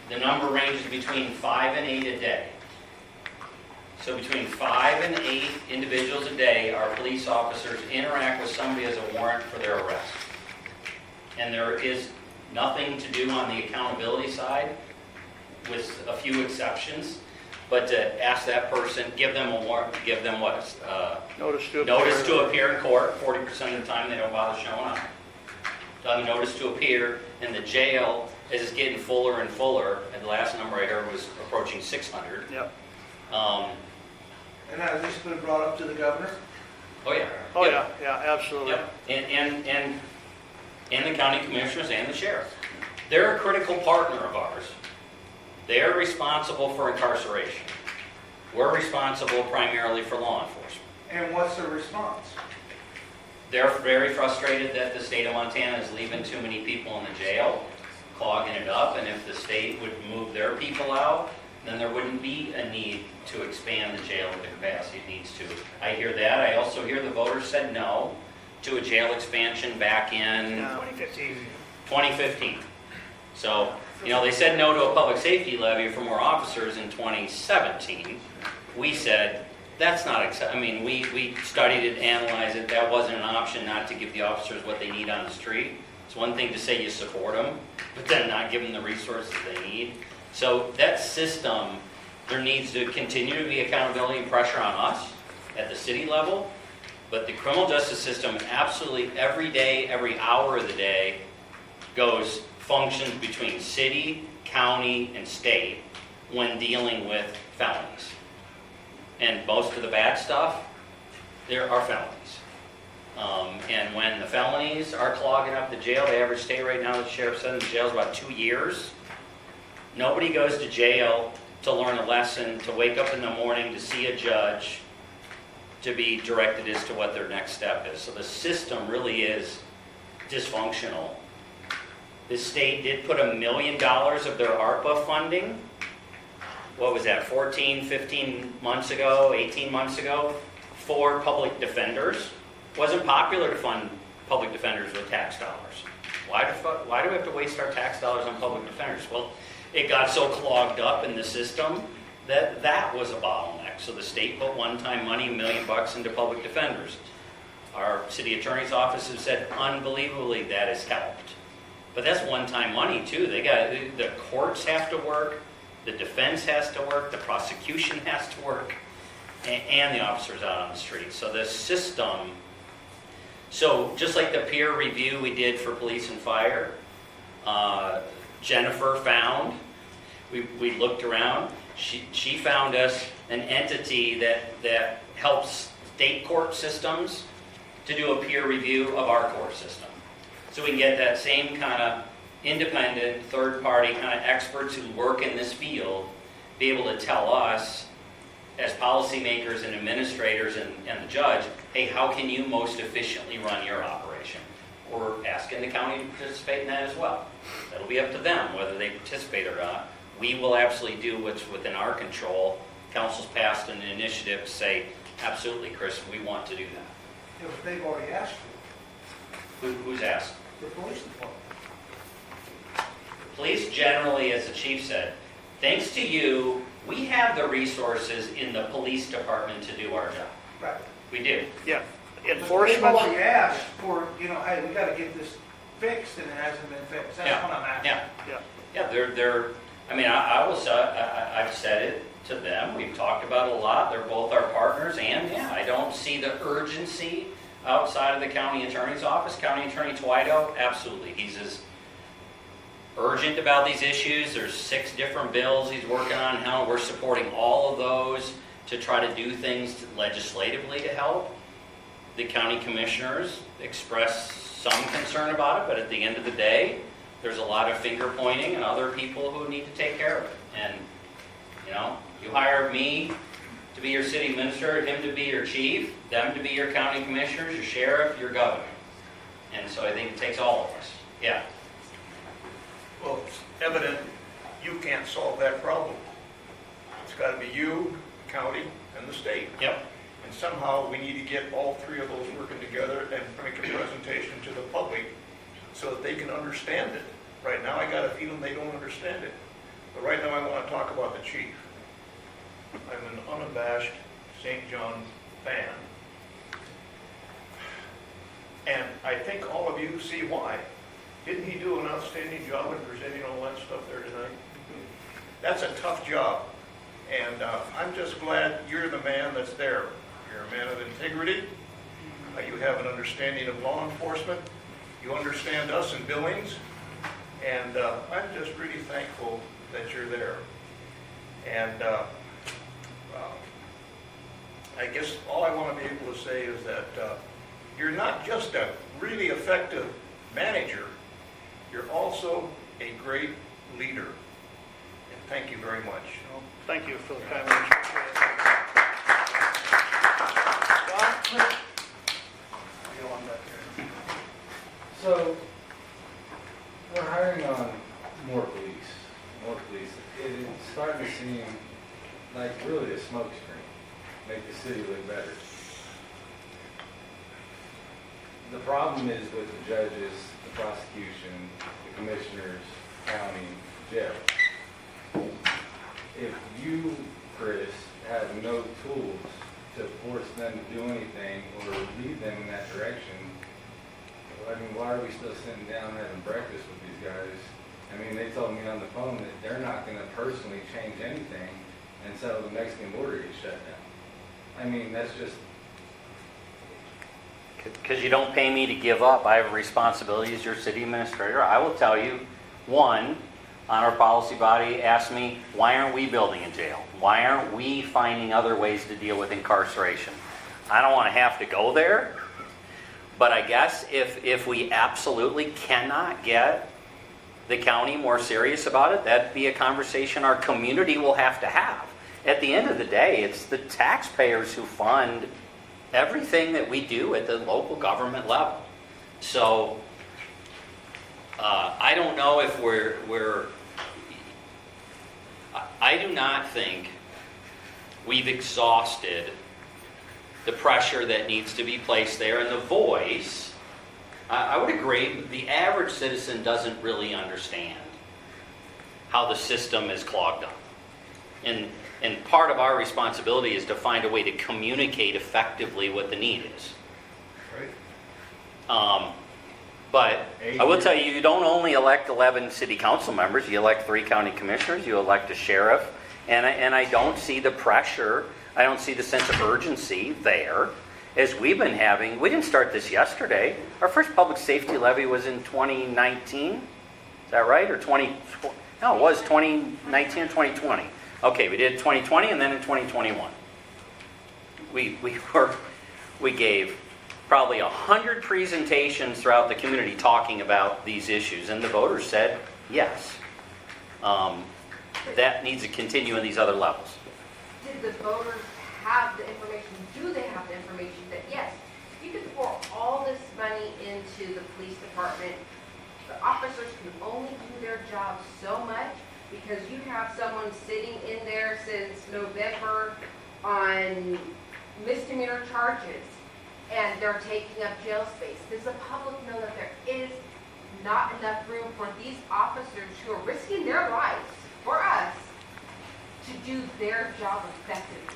The number ranges between 5 and 8 a day. So between 5 and 8 individuals a day, our police officers interact with somebody as a warrant for their arrest. And there is nothing to do on the accountability side, with a few exceptions, but to ask that person, give them a warrant, give them what? Notice to appear in court. 40% of the time they don't bother showing up. Notice to appear in the jail as it's getting fuller and fuller. And the last number I heard was approaching 600. Yep. And has this been brought up to the governor? Oh yeah. Oh, Yep. yeah, absolutely. Yep. And the county commissioners and the sheriff. They're a critical partner of ours. They're responsible for incarceration. We're responsible primarily for law enforcement. And what's the response? They're very frustrated that the state of Montana is leaving too many people in the jail, clogging it up, and if the state would move their people out, then there wouldn't be a need to expand the jail at the capacity it needs to. I hear that. I also hear the voters said no to a jail expansion back in 2015. So, they said no to a public safety levy for more officers in 2017. We said, that's not acceptable. I mean, we studied it, analyzed it. That wasn't an option not to give the officers what they need on the street. It's one thing to say you support them, but then not give them the resources they need. So that system, there needs to continue to be accountability and pressure on us at the city level, but the criminal justice system absolutely every day, every hour of the day functions between city, county, and state when dealing with felonies. And most of the bad stuff, there are felonies. And when the felonies are clogging up the jail, the average stay right now, the sheriff said in the jail is about 2 years. Nobody goes to jail to learn a lesson, to wake up in the morning, to see a judge, to be directed as to what their next step is. So the system really is dysfunctional. The state did put $1 million of their ARPA funding, what was that, 15 months ago, 18 months ago, for public defenders. It wasn't popular to fund public defenders with tax dollars. Why do we have to waste our tax dollars on public defenders? Well, it got so clogged up in the system that was a bottleneck. So the state put one-time money, $1 million into public defenders. Our city attorney's office has said, unbelievably, that has helped. But that's one-time money too. The courts have to work, the defense has to work, the prosecution has to work, and the officers out on the street. So the system, so just like the peer review we did for police and fire, Jennifer found, we looked around, she found us an entity that helps state court systems to do a peer review of our court system. So we can get that same kind of independent, third-party kind of experts who work in this field be able to tell us, as policymakers and administrators and the judge, hey, how can you most efficiently run your operation? We're asking the county to participate in that as well. That'll be up to them whether they participate or not. We will absolutely do what's within our control. Council's passed an initiative to say, absolutely, Chris, we want to do that. If they've already asked for it. Who's asked? The police department. Police generally, as the chief said, thanks to you, we have the resources in the police department to do our job. Right. We do. Yeah, They've enforcement. already asked for, hey, we gotta get this fixed, and it hasn't been fixed. That's Yeah. what I'm asking. Yeah. Yeah, they're, I mean, I will say, I've said it to them, we've talked about it a lot, they're both our partners, and yeah, I don't see the urgency outside of the county attorney's office. County Attorney Twido, absolutely, he's as urgent about these issues. There's 6 different bills he's working on. How we're supporting all of those to try to do things legislatively to help. The county commissioners express some concern about it, but at the end of the day, there's a lot of finger pointing and other people who need to take care of it. And, you hire me to be your city administrator, him to be your chief, them to be your county commissioners, your sheriff, your governor. And so I think it takes all of us. Yeah. Well, it's evident you can't solve that problem. It's got to be you, the county, and the state. Yep. And somehow we need to get all 3 of those working together and make a presentation to the public so that they can understand it. Right now, I got a feeling they don't understand it. But right now, I want to talk about the chief. I'm an unabashed St. John fan. And I think all of you see why. Didn't he do an outstanding job in presenting all that stuff there tonight? That's a tough job. And I'm just glad you're the man that's there. You're a man of integrity. You have an understanding of law enforcement. You understand us in Billings. And I'm just really thankful that you're there. And I guess all I want to be able to say is that you're not just a really effective manager, you're also a great leader. And thank you very much. Thank you for the kind words. Don? You on back there. So, we're hiring on more police. It's starting to seem like really a smoke screen, make the city look better. The problem is with the judges, the prosecution, the commissioners, county, jail. If you, Chris, have no tools to force them to do anything or lead them in that direction, I mean, why are we still sitting down having breakfast with these guys? I mean, they told me on the phone that they're not going to personally change anything until the Mexican border gets shut down. I mean, that's just... Because you don't pay me to give up. I have a responsibility as your city administrator. I will tell you, one, on our policy body asked me, why aren't we building a jail? Why aren't we finding other ways to deal with incarceration? I don't want to have to go there, but I guess if we absolutely cannot get the county more serious about it, that'd be a conversation our community will have to have. At the end of the day, it's the taxpayers who fund everything that we do at the local government level. So I don't know if I do not think we've exhausted the pressure that needs to be placed there, and the voice. I would agree, the average citizen doesn't really understand how the system is clogged up. And part of our responsibility is to find a way to communicate effectively what the need is. Right. But I will tell you, you don't only elect 11 city council members, you elect 3 county commissioners, you elect a sheriff, and I don't see the pressure, I don't see the sense of urgency there. As we've been having, we didn't start this yesterday. Our first public safety levy was in 2019. Is that right? Or 2020? No, it was 2019 or 2020. Okay, we did 2020 and then in 2021. We gave probably 100 presentations throughout the community talking about these issues, and the voters said yes. That needs to continue in these other levels. Did the voters have the information? Do they have the information that, yes, you can pour all this money into the police department, the officers can only do their job so much because you have someone sitting in there since November on misdemeanor charges, and they're taking up jail space. Does the public know that there is not enough room for these officers who are risking their lives for us to do their job effectively?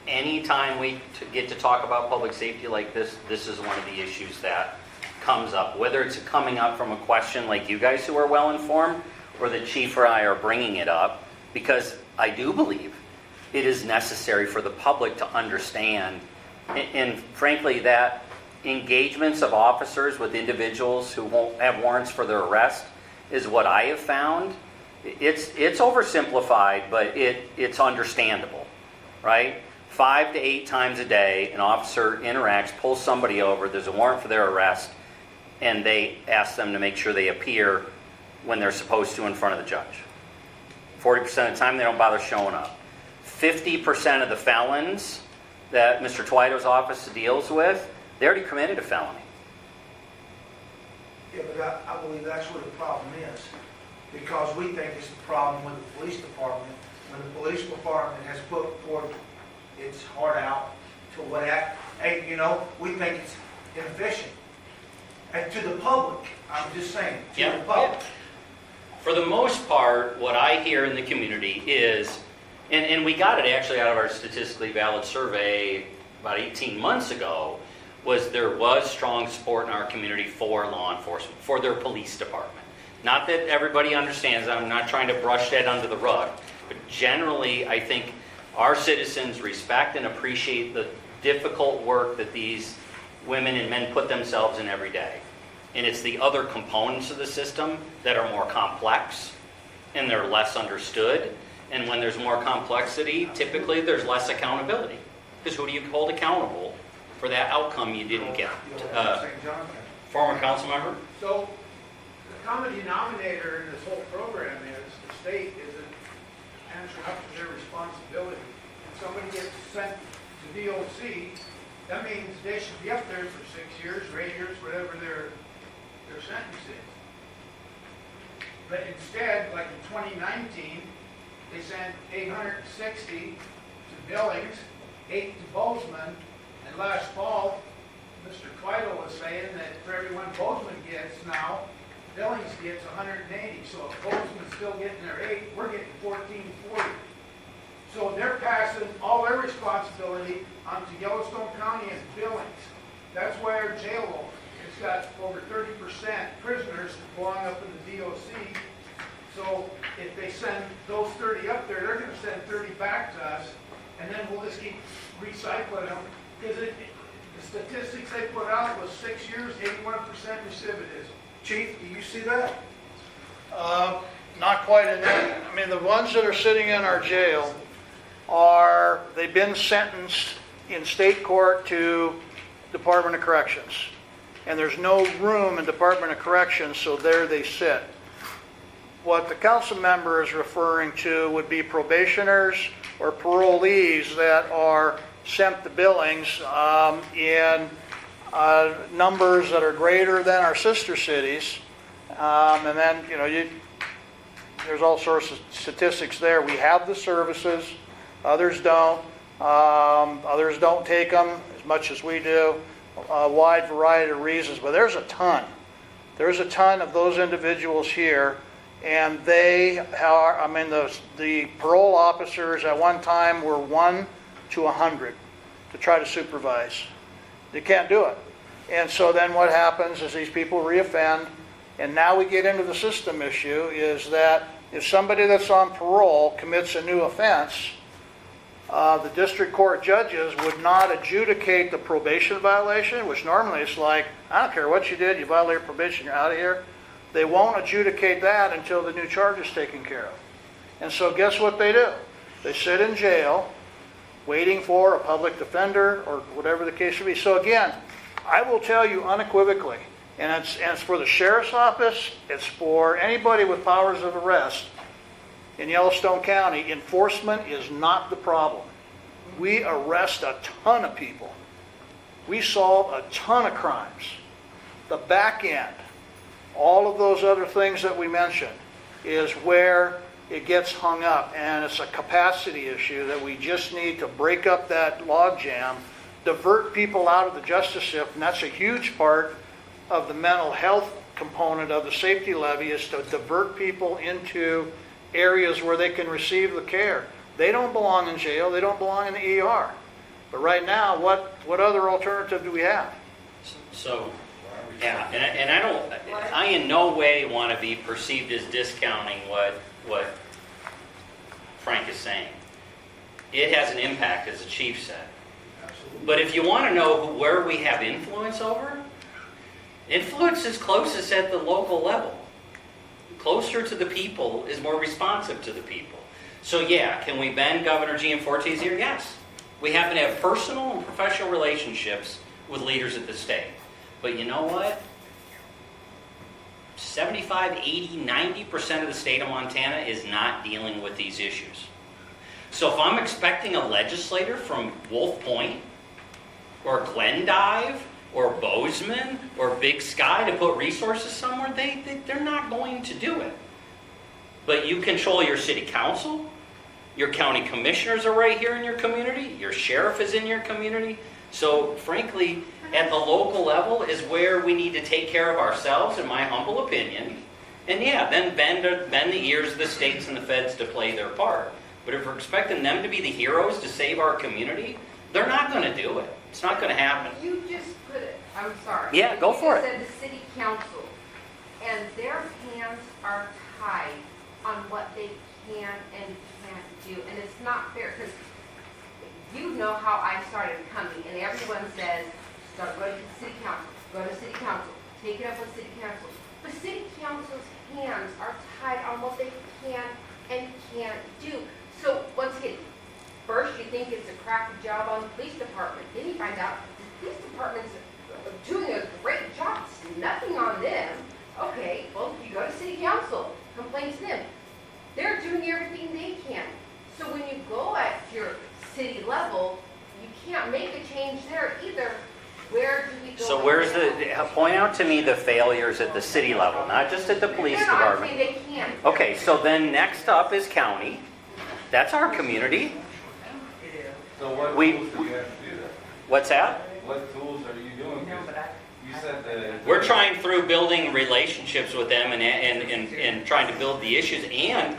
Anytime we get to talk about public safety like this, this is one of the issues that comes up. Whether it's coming up from a question like you guys who are well informed, or the chief or I are bringing it up, because I do believe it is necessary for the public to understand, and frankly, that engagements of officers with individuals who won't have warrants for their arrest is what I have found. It's oversimplified, but it's understandable, right? 5 to 8 times a day, an officer interacts, pulls somebody over, there's a warrant for their arrest, and they ask them to make sure they appear when they're supposed to in front of the judge. 40% of the time, they don't bother showing up. 50% of the felons that Mr. Twito's office deals with, they already committed a felony. Yeah, but I believe that's where the problem is, because we think it's the problem with the police department. When the police department has put forth its heart out to what we think it's inefficient. And to the public, I'm just saying, to the public. For the most part, what I hear in the community is, and we got it actually out of our statistically valid survey about 18 months ago, was there was strong support in our community for law enforcement, for their police department. Not that everybody understands, I'm not trying to brush that under the rug, but generally I think our citizens respect and appreciate the difficult work that these women and men put themselves in every day. And it's the other components of the system that are more complex and they're less understood. And when there's more complexity, typically there's less accountability. Because who do you hold accountable for that outcome you didn't get? Former council member? So the common denominator in this whole program is the state isn't answering up to their responsibility. If somebody gets sent to DOC, that means they should be up there for 6 years or 8 years, whatever their sentence is. But instead, like in 2019, they sent 860 to Billings, 8 to Bozeman, and last fall, Mr. Twidle was saying that for every one Bozeman gets now, Billings gets 180. So if Bozeman's still getting their 8, we're getting 1440. So they're passing all their responsibility onto Yellowstone County and Billings. That's why our jail has got over 30% prisoners that belong up in the DOC. So if they send those 30 up there, they're going to send 30 back to us, and then we'll just keep recycling them. Because the statistics they put out was 6 years, 81% recidivism. Chief, do you see that? Not quite in that. I mean, the ones that are sitting in our jail they've been sentenced in state court to Department of Corrections. And there's no room in Department of Corrections, so there they sit. What the council member is referring to would be probationers or parolees that are sent to Billings in numbers that are greater than our sister cities. And then, there's all sorts of statistics there. We have the services, others don't. Others don't take them as much as we do. A wide variety of reasons, but there's a ton. There's a ton of those individuals here, and they are, the parole officers at one time were 1 to 100 to try to supervise. They can't do it. And so then what happens is these people reoffend, and now we get into the system issue, is that if somebody that's on parole commits a new offense, the district court judges would not adjudicate the probation violation, which normally it's like, I don't care what you did, you violated probation, you're out of here. They won't adjudicate that until the new charge is taken care of. And so guess what they do? They sit in jail waiting for a public defender or whatever the case may be. So again, I will tell you unequivocally, and it's for the sheriff's office, it's for anybody with powers of arrest in Yellowstone County, enforcement is not the problem. We arrest a ton of people. We solve a ton of crimes. The back end, all of those other things that we mentioned, is where it gets hung up, and it's a capacity issue that we just need to break up that log jam. divert people out of the justice system. That's a huge part of the mental health component of the safety levy, is to divert people into areas where they can receive the care. They don't belong in jail, they don't belong in the ER. But right now, what other alternative do we have? So, yeah, and I in no way want to be perceived as discounting what Frank is saying. It has an impact, as the chief said. But if you want to know where we have influence over, influence is closest at the local level. Closer to the people is more responsive to the people. So yeah, can we bend Governor Gianforte's ear? Yes. We happen to have personal and professional relationships with leaders at the state. But you know what? 75, 80, 90% of the state of Montana is not dealing with these issues. So if I'm expecting a legislator from Wolf Point or Glendive or Bozeman or Big Sky to put resources somewhere, they're not going to do it. But you control your city council, your county commissioners are right here in your community, your sheriff is in your community. So frankly, at the local level is where we need to take care of ourselves, in my humble opinion. And yeah, then bend the ears of the states and the feds to play their part. But if we're expecting them to be the heroes to save our community, they're not going to do it. It's not going to happen. You just put it, I'm sorry. Yeah, go for it. You said the city council, and their hands are tied on what they can and can't do. And it's not fair, because you know how I started coming, and everyone says, start going to the city council, go to city council, take it up with city council. But city council's hands are tied on what they can and can't do. So once again, first you think it's a crappy job on the police department, then you find out the police department's doing a great job, it's nothing on them. Okay, well, you go to city council, complain to them. They're doing everything they can. So when you go at your city level, you can't make a change there either. Where do we go? So where's point out to me the failures at the city level, not just at the police department. They're not saying they can't. Okay, so then next up is county. That's our community. So what We- tools do you have to do that? What's that? What tools are you doing? 'Cause you said that. We're trying through building relationships with them and trying to build the issues, and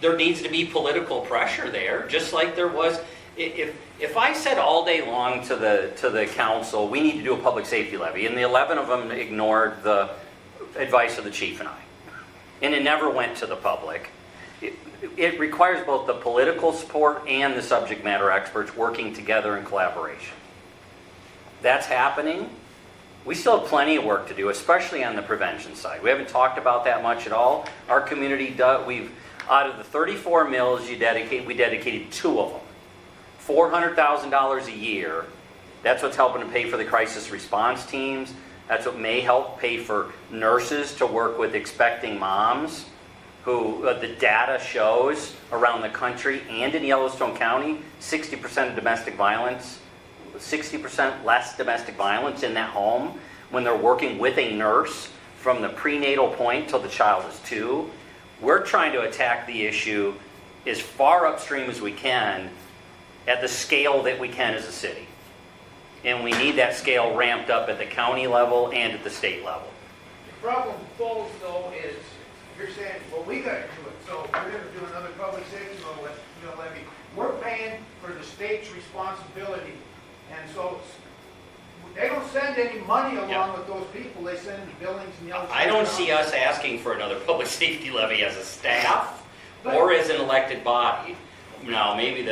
there needs to be political pressure there, just like there was. If I said all day long to the council, we need to do a public safety levy, and the 11 of them ignored the advice of the chief and I, and it never went to the public. It requires both the political support and the subject matter experts working together in collaboration. That's happening. We still have plenty of work to do, especially on the prevention side. We haven't talked about that much at all. Our community, out of the 34 mills we dedicated 2 of them. $400,000 a year. That's what's helping to pay for the crisis response teams. That's what may help pay for nurses to work with expecting moms, who the data shows around the country and in Yellowstone County, 60% of domestic violence, 60% less domestic violence in that home when they're working with a nurse from the prenatal point till the child is 2. We're trying to attack the issue as far upstream as we can at the scale that we can as a city. And we need that scale ramped up at the county level and at the state level. The problem, folks, though, is you're saying, well, we got to do it, so we're going to do another public safety levy. We're paying for the state's responsibility, and so they don't send any money along with those people. They send to Billings and Yellowstone. I don't see us asking for another public safety levy as a staff or as an elected body. Now, maybe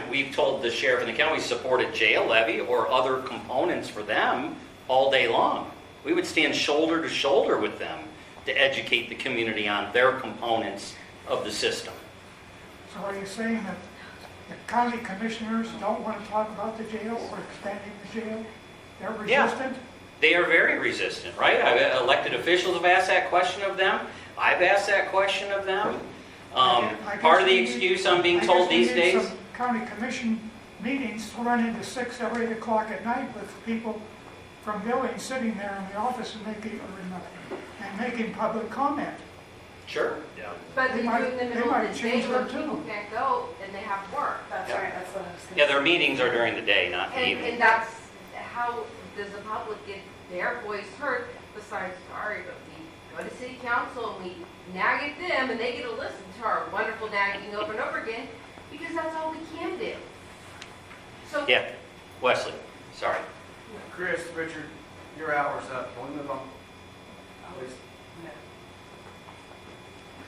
we've told the sheriff and the county support a jail levy or other components for them all day long. We would stand shoulder to shoulder with them to educate the community on their components of the system. So are you saying that the county commissioners don't want to talk about the jail or expanding the jail? They're resistant? They are very resistant, right? Elected officials have asked that question of them. I've asked that question of them. Part of the excuse I'm being told these days. I guess we need some county commission meetings to run into 6 or 8 o'clock at night with people from Billings sitting there in the office and making public comment. Sure. But They they do might- it in the they middle might of the day change when their people tune. can't go and they have work. That's right, that's what I was gonna Yeah, say. their meetings are during the day, not the And evening. that's, how does the public get their voice heard besides, sorry, but we go to city council and we nag at them and they get to listen to our wonderful nagging over and over again because that's all we can do. So, Yeah, Wesley, sorry. Chris, Richard, your hour's up. Can we move on? Please.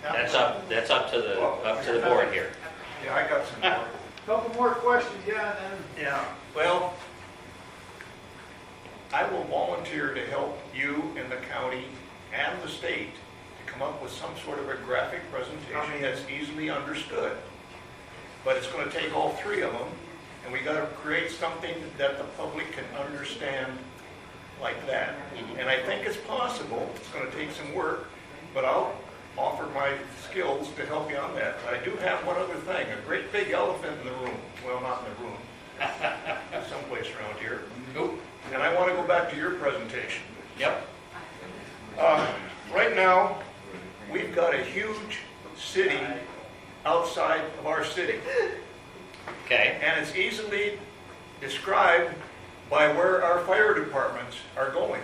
That's up to the board here. Yeah, I got some more. Couple more questions, yeah, then. Yeah, well, I will volunteer to help you and the county and the state to come up with some sort of a graphic presentation that's easily understood. But it's going to take all three of them, and we got to create something that the public can understand like that. And I think it's possible. It's going to take some work, but I'll offer my skills to help you on that. But I do have one other thing, a great big elephant in the room. Well, not in the room, someplace around here. And I want to go back to your presentation. Yep. Right now, we've got a huge city outside of our city. Okay. And it's easily described by where our fire departments are going.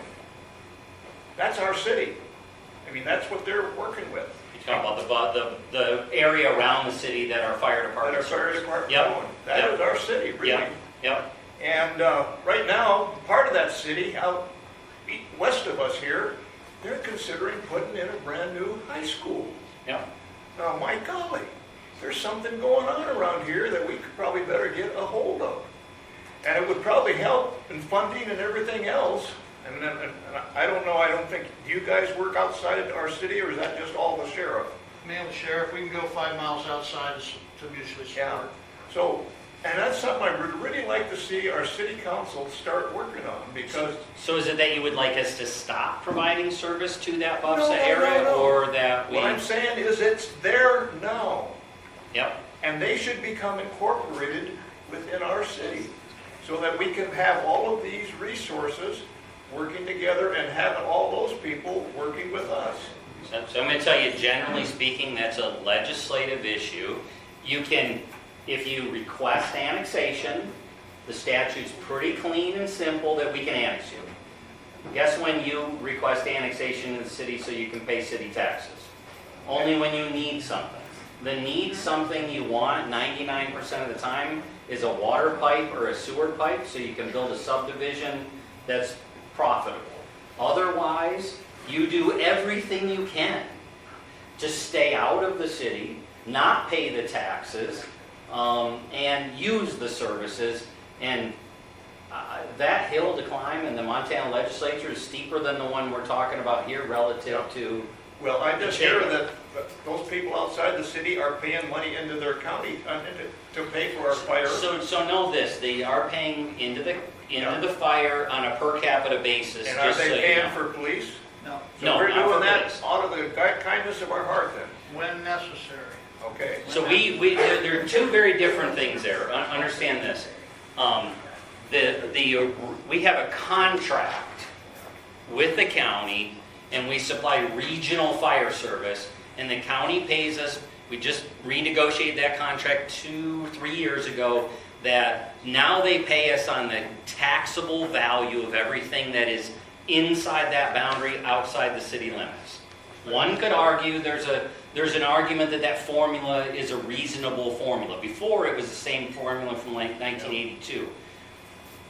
That's our city. I mean, that's what they're working with. You're talking about the area around the city that our fire That department our fire serves. department's Yep. going. That Yep. is our city, really. Yep. Yep. And right now, part of that city out west of us here, they're considering putting in a brand new high school. Yep. Now, my golly, there's something going on around here that we could probably better get a hold of. And it would probably help in funding and everything else. And I don't know, I don't think, do you guys work outside of our city, or is that just all the sheriff? Me and the sheriff, we can go 5 miles outside to mutually Yeah. support. So, and that's something I would really like to see our city council start working on, because So is it that you would like us to stop providing service to that No, Buffsa no, area, no. or that we? what I'm saying is it's there now. Yep. And they should become incorporated within our city so that we can have all of these resources working together and having all those people working with us. So I'm going to tell you, generally speaking, that's a legislative issue. You can, if you request annexation, the statute's pretty clean and simple that we can annex you. Guess when you request annexation in the city so you can pay city taxes? Only when you need something. The need something you want 99% of the time is a water pipe or a sewer pipe so you can build a subdivision that's profitable. Otherwise, you do everything you can to stay out of the city, not pay the taxes, and use the services. And that hill to climb in the Montana legislature is steeper than the one we're talking about here relative to. Well, I just hear that those people outside the city are paying money into their county to pay for our fire. So know this, they are paying into the fire on a per capita basis. And are just they so you paying know. for police? No, So No, we're not for doing that police. out of the kindness of our heart then? when necessary. Okay. So there are two very different things there. Understand this. We have a contract with the county, and we supply regional fire service, and the county pays us. We just renegotiated that contract 2-3 years ago, that now they pay us on the taxable value of everything that is inside that boundary, outside the city limits. One could argue there's an argument that formula is a reasonable formula. Before, it was the same formula from like 1982.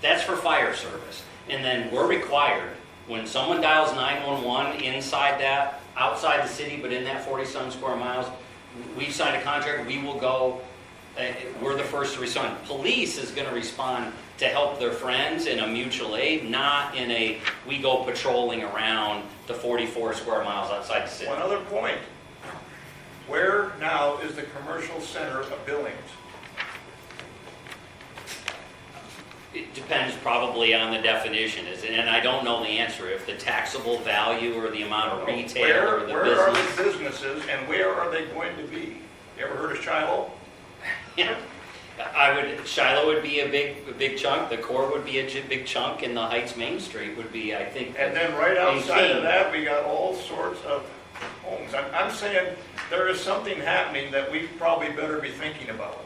That's for fire service. And then we're required, when someone dials 911 inside that, outside the city, but in that 40-some square miles, we've signed a contract, we will go, we're the first to respond. Police is going to respond to help their friends in a mutual aid, not in a, we go patrolling around the 44 square miles outside the city. One other point. Where now is the commercial center of Billings? It depends probably on the definition, and I don't know the answer, if the taxable value or the amount of retail or the Where are business. the businesses and where are they going to be? You ever heard of Shiloh? Yeah. Shiloh would be a big chunk, the core would be a big chunk, and the Heights Main Street would be, I think. And then right in outside of King. that, we got all sorts of homes. I'm saying there is something happening that we probably better be thinking about.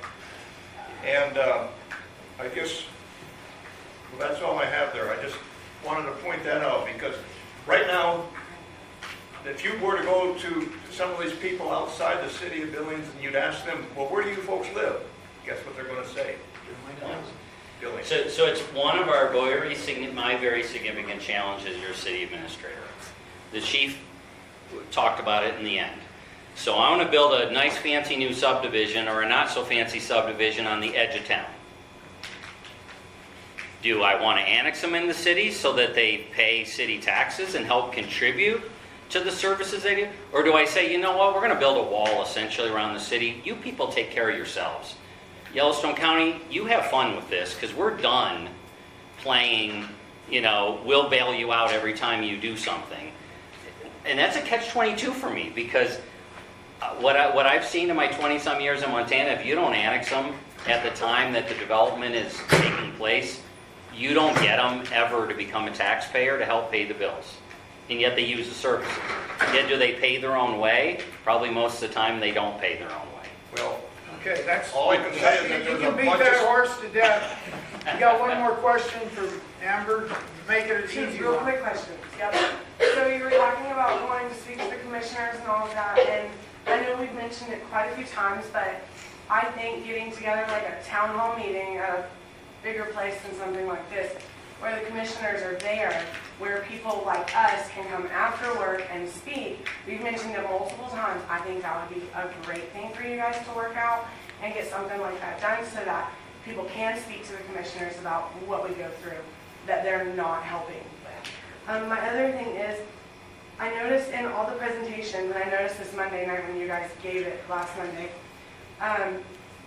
And I guess, well, that's all I have there. I just wanted to point that out because right now, if you were to go to some of these people outside the city of Billings and you'd ask them, well, where do you folks live? Guess what they're going to say? Billings. So it's one of our my very significant challenges as your city administrator. The chief talked about it in the end. So I want to build a nice fancy new subdivision or a not so fancy subdivision on the edge of town. Do I want to annex them in the city so that they pay city taxes and help contribute to the services they do? Or do I say, you know what, we're going to build a wall essentially around the city. You people take care of yourselves. Yellowstone County, you have fun with this because we're done playing, we'll bail you out every time you do something. And that's a catch-22 for me because what I've seen in my 20-some years in Montana, if you don't annex them at the time that the development is taking place, you don't get them ever to become a taxpayer to help pay the bills. And yet they use the services. Yet do they pay their own way? Probably most of the time they don't pay their own way. Well, Okay, that's, all I can say is that you there's a can beat bunch that of... horse to death. You got one more question for Amber? Make it an Two easy real one. quick questions. Yep. So you were talking about wanting to speak to the commissioners and all of that, and I know we've mentioned it quite a few times, but I think getting together like a town hall meeting at a bigger place than something like this, where the commissioners are there, where people like us can come after work and speak. We've mentioned it multiple times. I think that would be a great thing for you guys to work out and get something like that done so that people can speak to the commissioners about what we go through that they're not helping with. My other thing is, I noticed in all the presentations, and I noticed this Monday night when you guys gave it last Monday,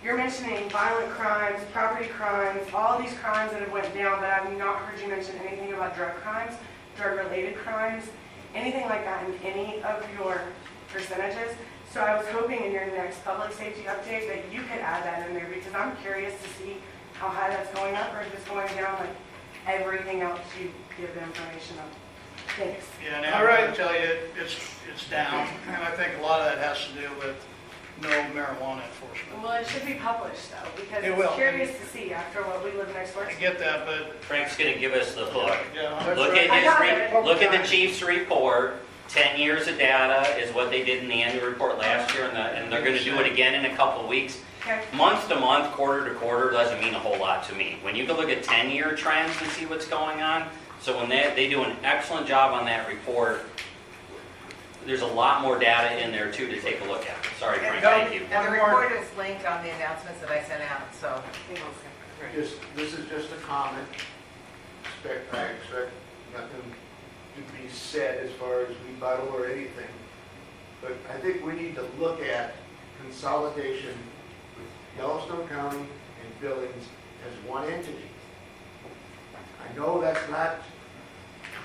you're mentioning violent crimes, property crimes, all these crimes that have went down, but I've not heard you mention anything about drug crimes, drug-related crimes, anything like that in any of your percentages. So I was hoping in your next public safety update that you could add that in there because I'm curious to see how high that's going up or if it's going down like everything else you give the information on. Thanks. Yeah, and All right. I tell you, it's down, and I think a lot of that has to do with no marijuana enforcement. Well, it should be published though because It will. it's curious to see after what we live next door I to. get that, but, Frank's going to give us the hook. yeah, That's Look right. at look at the chief's report. 10 years of data is what they did in the annual report last year, and they're going to do it again in a couple of weeks. Okay. Month to month, quarter to quarter doesn't mean a whole lot to me. When you can look at 10-year trends and see what's going on, so when they do an excellent job on that report, there's a lot more data in there too to take a look at. Sorry, Frank, thank you. And the report is linked on the announcements that I sent out, so. This is just a comment. I expect nothing to be said as far as rebuttal or anything. But I think we need to look at consolidation with Yellowstone County and Billings as one entity. I know that's not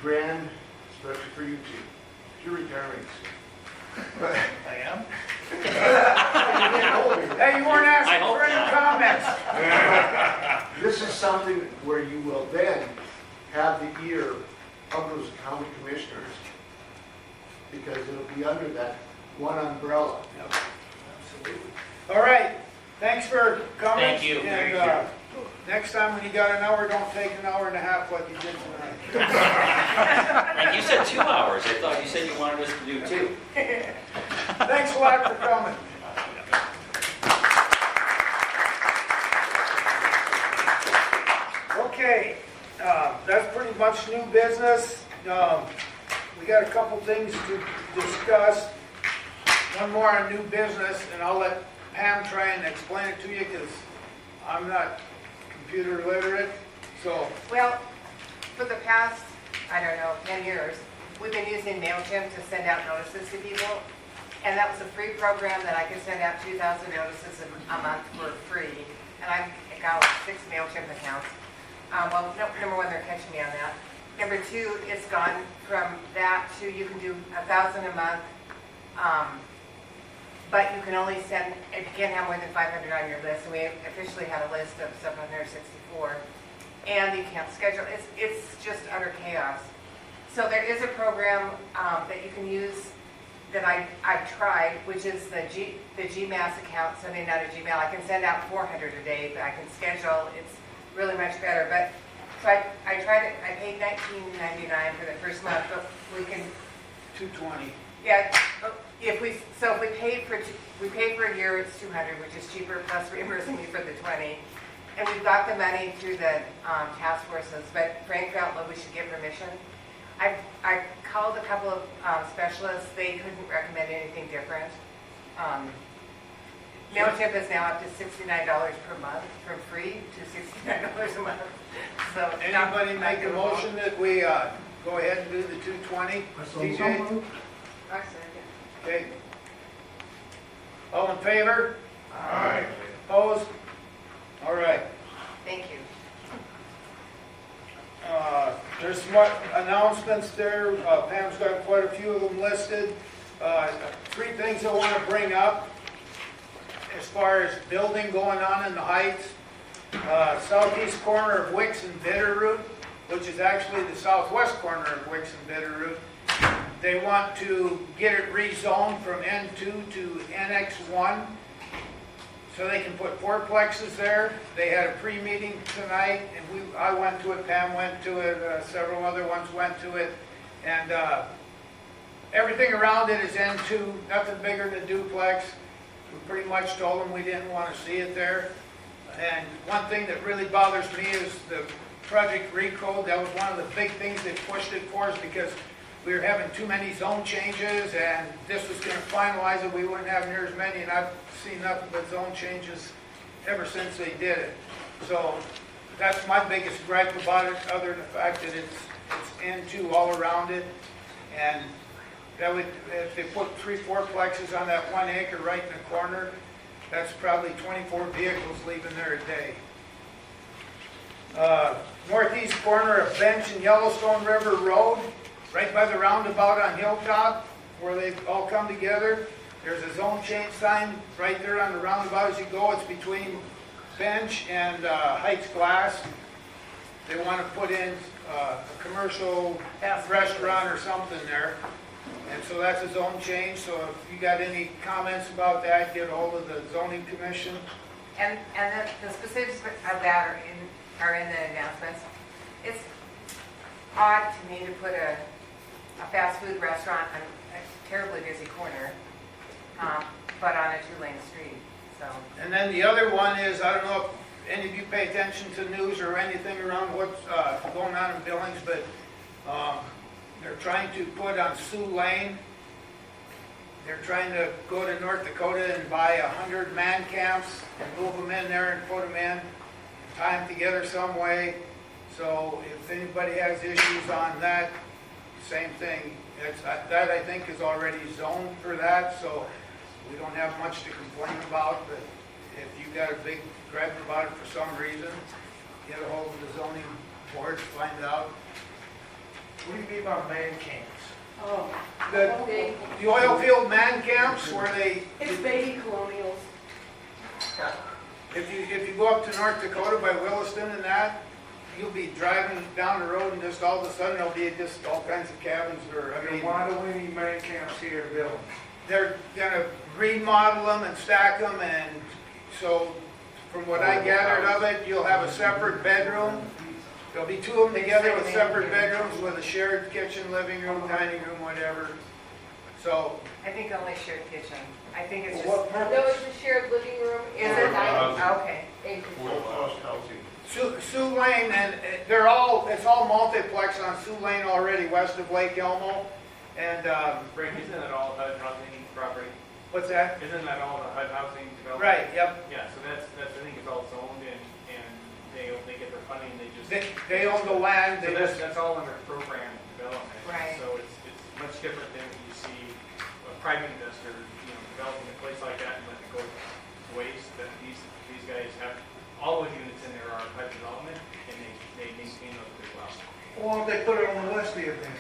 grand, especially for you two. You're retiring soon. But I am. Hey, you weren't I asking hope for any not. comments. this is something where you will then have the ear of those county commissioners because it'll be under that one umbrella. All right, thanks for coming. Thank you. And next time when you got an hour, don't take an hour and a half like you did tonight. And you said 2 hours. I thought you said you wanted us to do 2. Thanks a lot for coming. Okay, that's pretty much new business. We got a couple things to discuss. One more on new business, and I'll let Pam try and explain it to you because I'm not computer literate. So, Well, for the past, 10 years, we've been using MailChimp to send out notices to people. And that was a free program that I could send out 2,000 notices a month for free. And I've got 6 MailChimp accounts. Number one, they're catching me on that. Number two, it's gone from that to you can do 1,000 a month. But you can only send, if you can't have more than 500 on your list, and we officially had a list of 764, and you can't schedule, it's just utter chaos. So there is a program that you can use that I've tried, which is the GMass account, sending out a Gmail. I can send out 400 a day, but I can schedule. It's really much better. But so I tried it. I paid $19.99 for the first month, but we can. $220. Yeah. If we pay for a year, it's $200, which is cheaper, plus reimbursing me for the 20. And we've got the money through the task forces, but Frank felt that we should get permission. I called a couple of specialists. They couldn't recommend anything different. MailChimp is now up to $69 per month, from free to $69 a month. So Anybody make a motion that we go ahead and do the 220? TJ? I second. Okay. All in favor? Aye. Opposed? All right. thank you. There's some announcements there. Pam's got quite a few of them listed. 3 things I want to bring up as far as building going on in the Heights. Southeast corner of Wicks and Bitterroot, which is actually the southwest corner of Wicks and Bitterroot. They want to get it rezoned from N2 to NX1 so they can put 4plexes there. They had a pre-meeting tonight, and I went to it, Pam went to it, several other ones went to it, and everything around it is N2, nothing bigger than a duplex. We pretty much told them we didn't want to see it there. And one thing that really bothers me is the Project Recode. That was one of the big things that pushed it for us, because we were having too many zone changes, and this was going to finalize it. We wouldn't have near as many, and I've seen nothing but zone changes ever since they did it. So that's my biggest gripe about it, other than the fact that it's N2 all around it. And that would, if they put 3-4 plexes on that 1 acre right in the corner, that's probably 24 vehicles leaving there a day. Northeast corner of Bench and Yellowstone River Road, right by the roundabout on Hilltop, where they all come together. There's a zone change sign right there on the roundabout as you go. It's between Bench and Heights Glass. They want to put in a commercial restaurant or something there. And so that's a zone change. So if you got any comments about that, get a hold of the zoning commission. And the specifics of that are in the announcements. It's odd to me to put a fast food restaurant on a terribly busy corner, but on a 2-lane street. So. And then the other one is, I don't know if any of you pay attention to news or anything around what's going on in Billings, but they're trying to put on Sioux Lane. They're trying to go to North Dakota and buy 100 man camps and move them in there and put them in, tie them together some way. So if anybody has issues on that, same thing. That I think is already zoned for that, so we don't have much to complain about. But if you got a big gripe about it for some reason, get a hold of the zoning board to find out. What do you mean about man camps? Oh, The oil field man camps where they, it's baby colonials. if you go up to North Dakota by Williston and that, you'll be driving down the road and just all of a sudden there'll be just all kinds of cabins or, I mean, Why do we need man camps here in Billings? they're gonna remodel them and stack them, and so from what I gathered of it, you'll have a separate bedroom. There'll be 2 of them together with separate bedrooms with a shared kitchen, living room, dining room, whatever. So, I think only shared kitchen. I think it's for just. what No, purpose? it's a shared living room. Is and it? dining Okay. and Full cost housing. Sioux Lane, and it's all multiplex on Sioux Lane already, west of Lake Elmo. And, Frank, isn't that all HUD housing property? what's that? Isn't that all the HUD housing development? Right, yep. Yeah, so that's, I think it's all zoned and they get their funding, they just. They own the land, So they just, that's all under program development. Right. So it's much different than when you see a private investor, developing a place like that and letting it go to waste. That these guys have, all those units in there are HUD development and they maintain those pretty well. Well, they put it on Leslie then.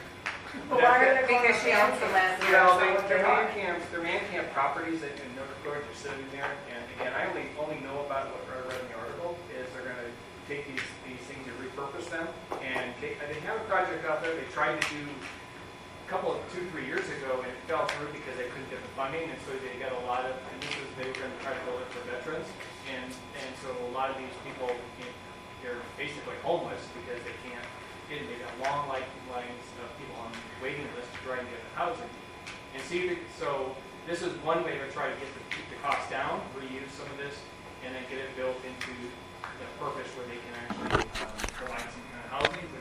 But why are they Because she owns the land. Well, they're man camp properties that in North Dakota are sitting there, and again, I only know about what I read in the article, is they're gonna take these things and repurpose them, and they have a project out there, they tried to do couple of 2-3 years ago, and it fell through because they couldn't get the funding, and so they got a lot of, and this was, they were going to try to build it for veterans, and so a lot of these people, they're basically homeless because they can't get, they got long lines of people on the waiting list to try and get the housing. And so this is one way to try to get the cost down, reuse some of this, and then get it built into the purpose where they can actually provide some kind of housing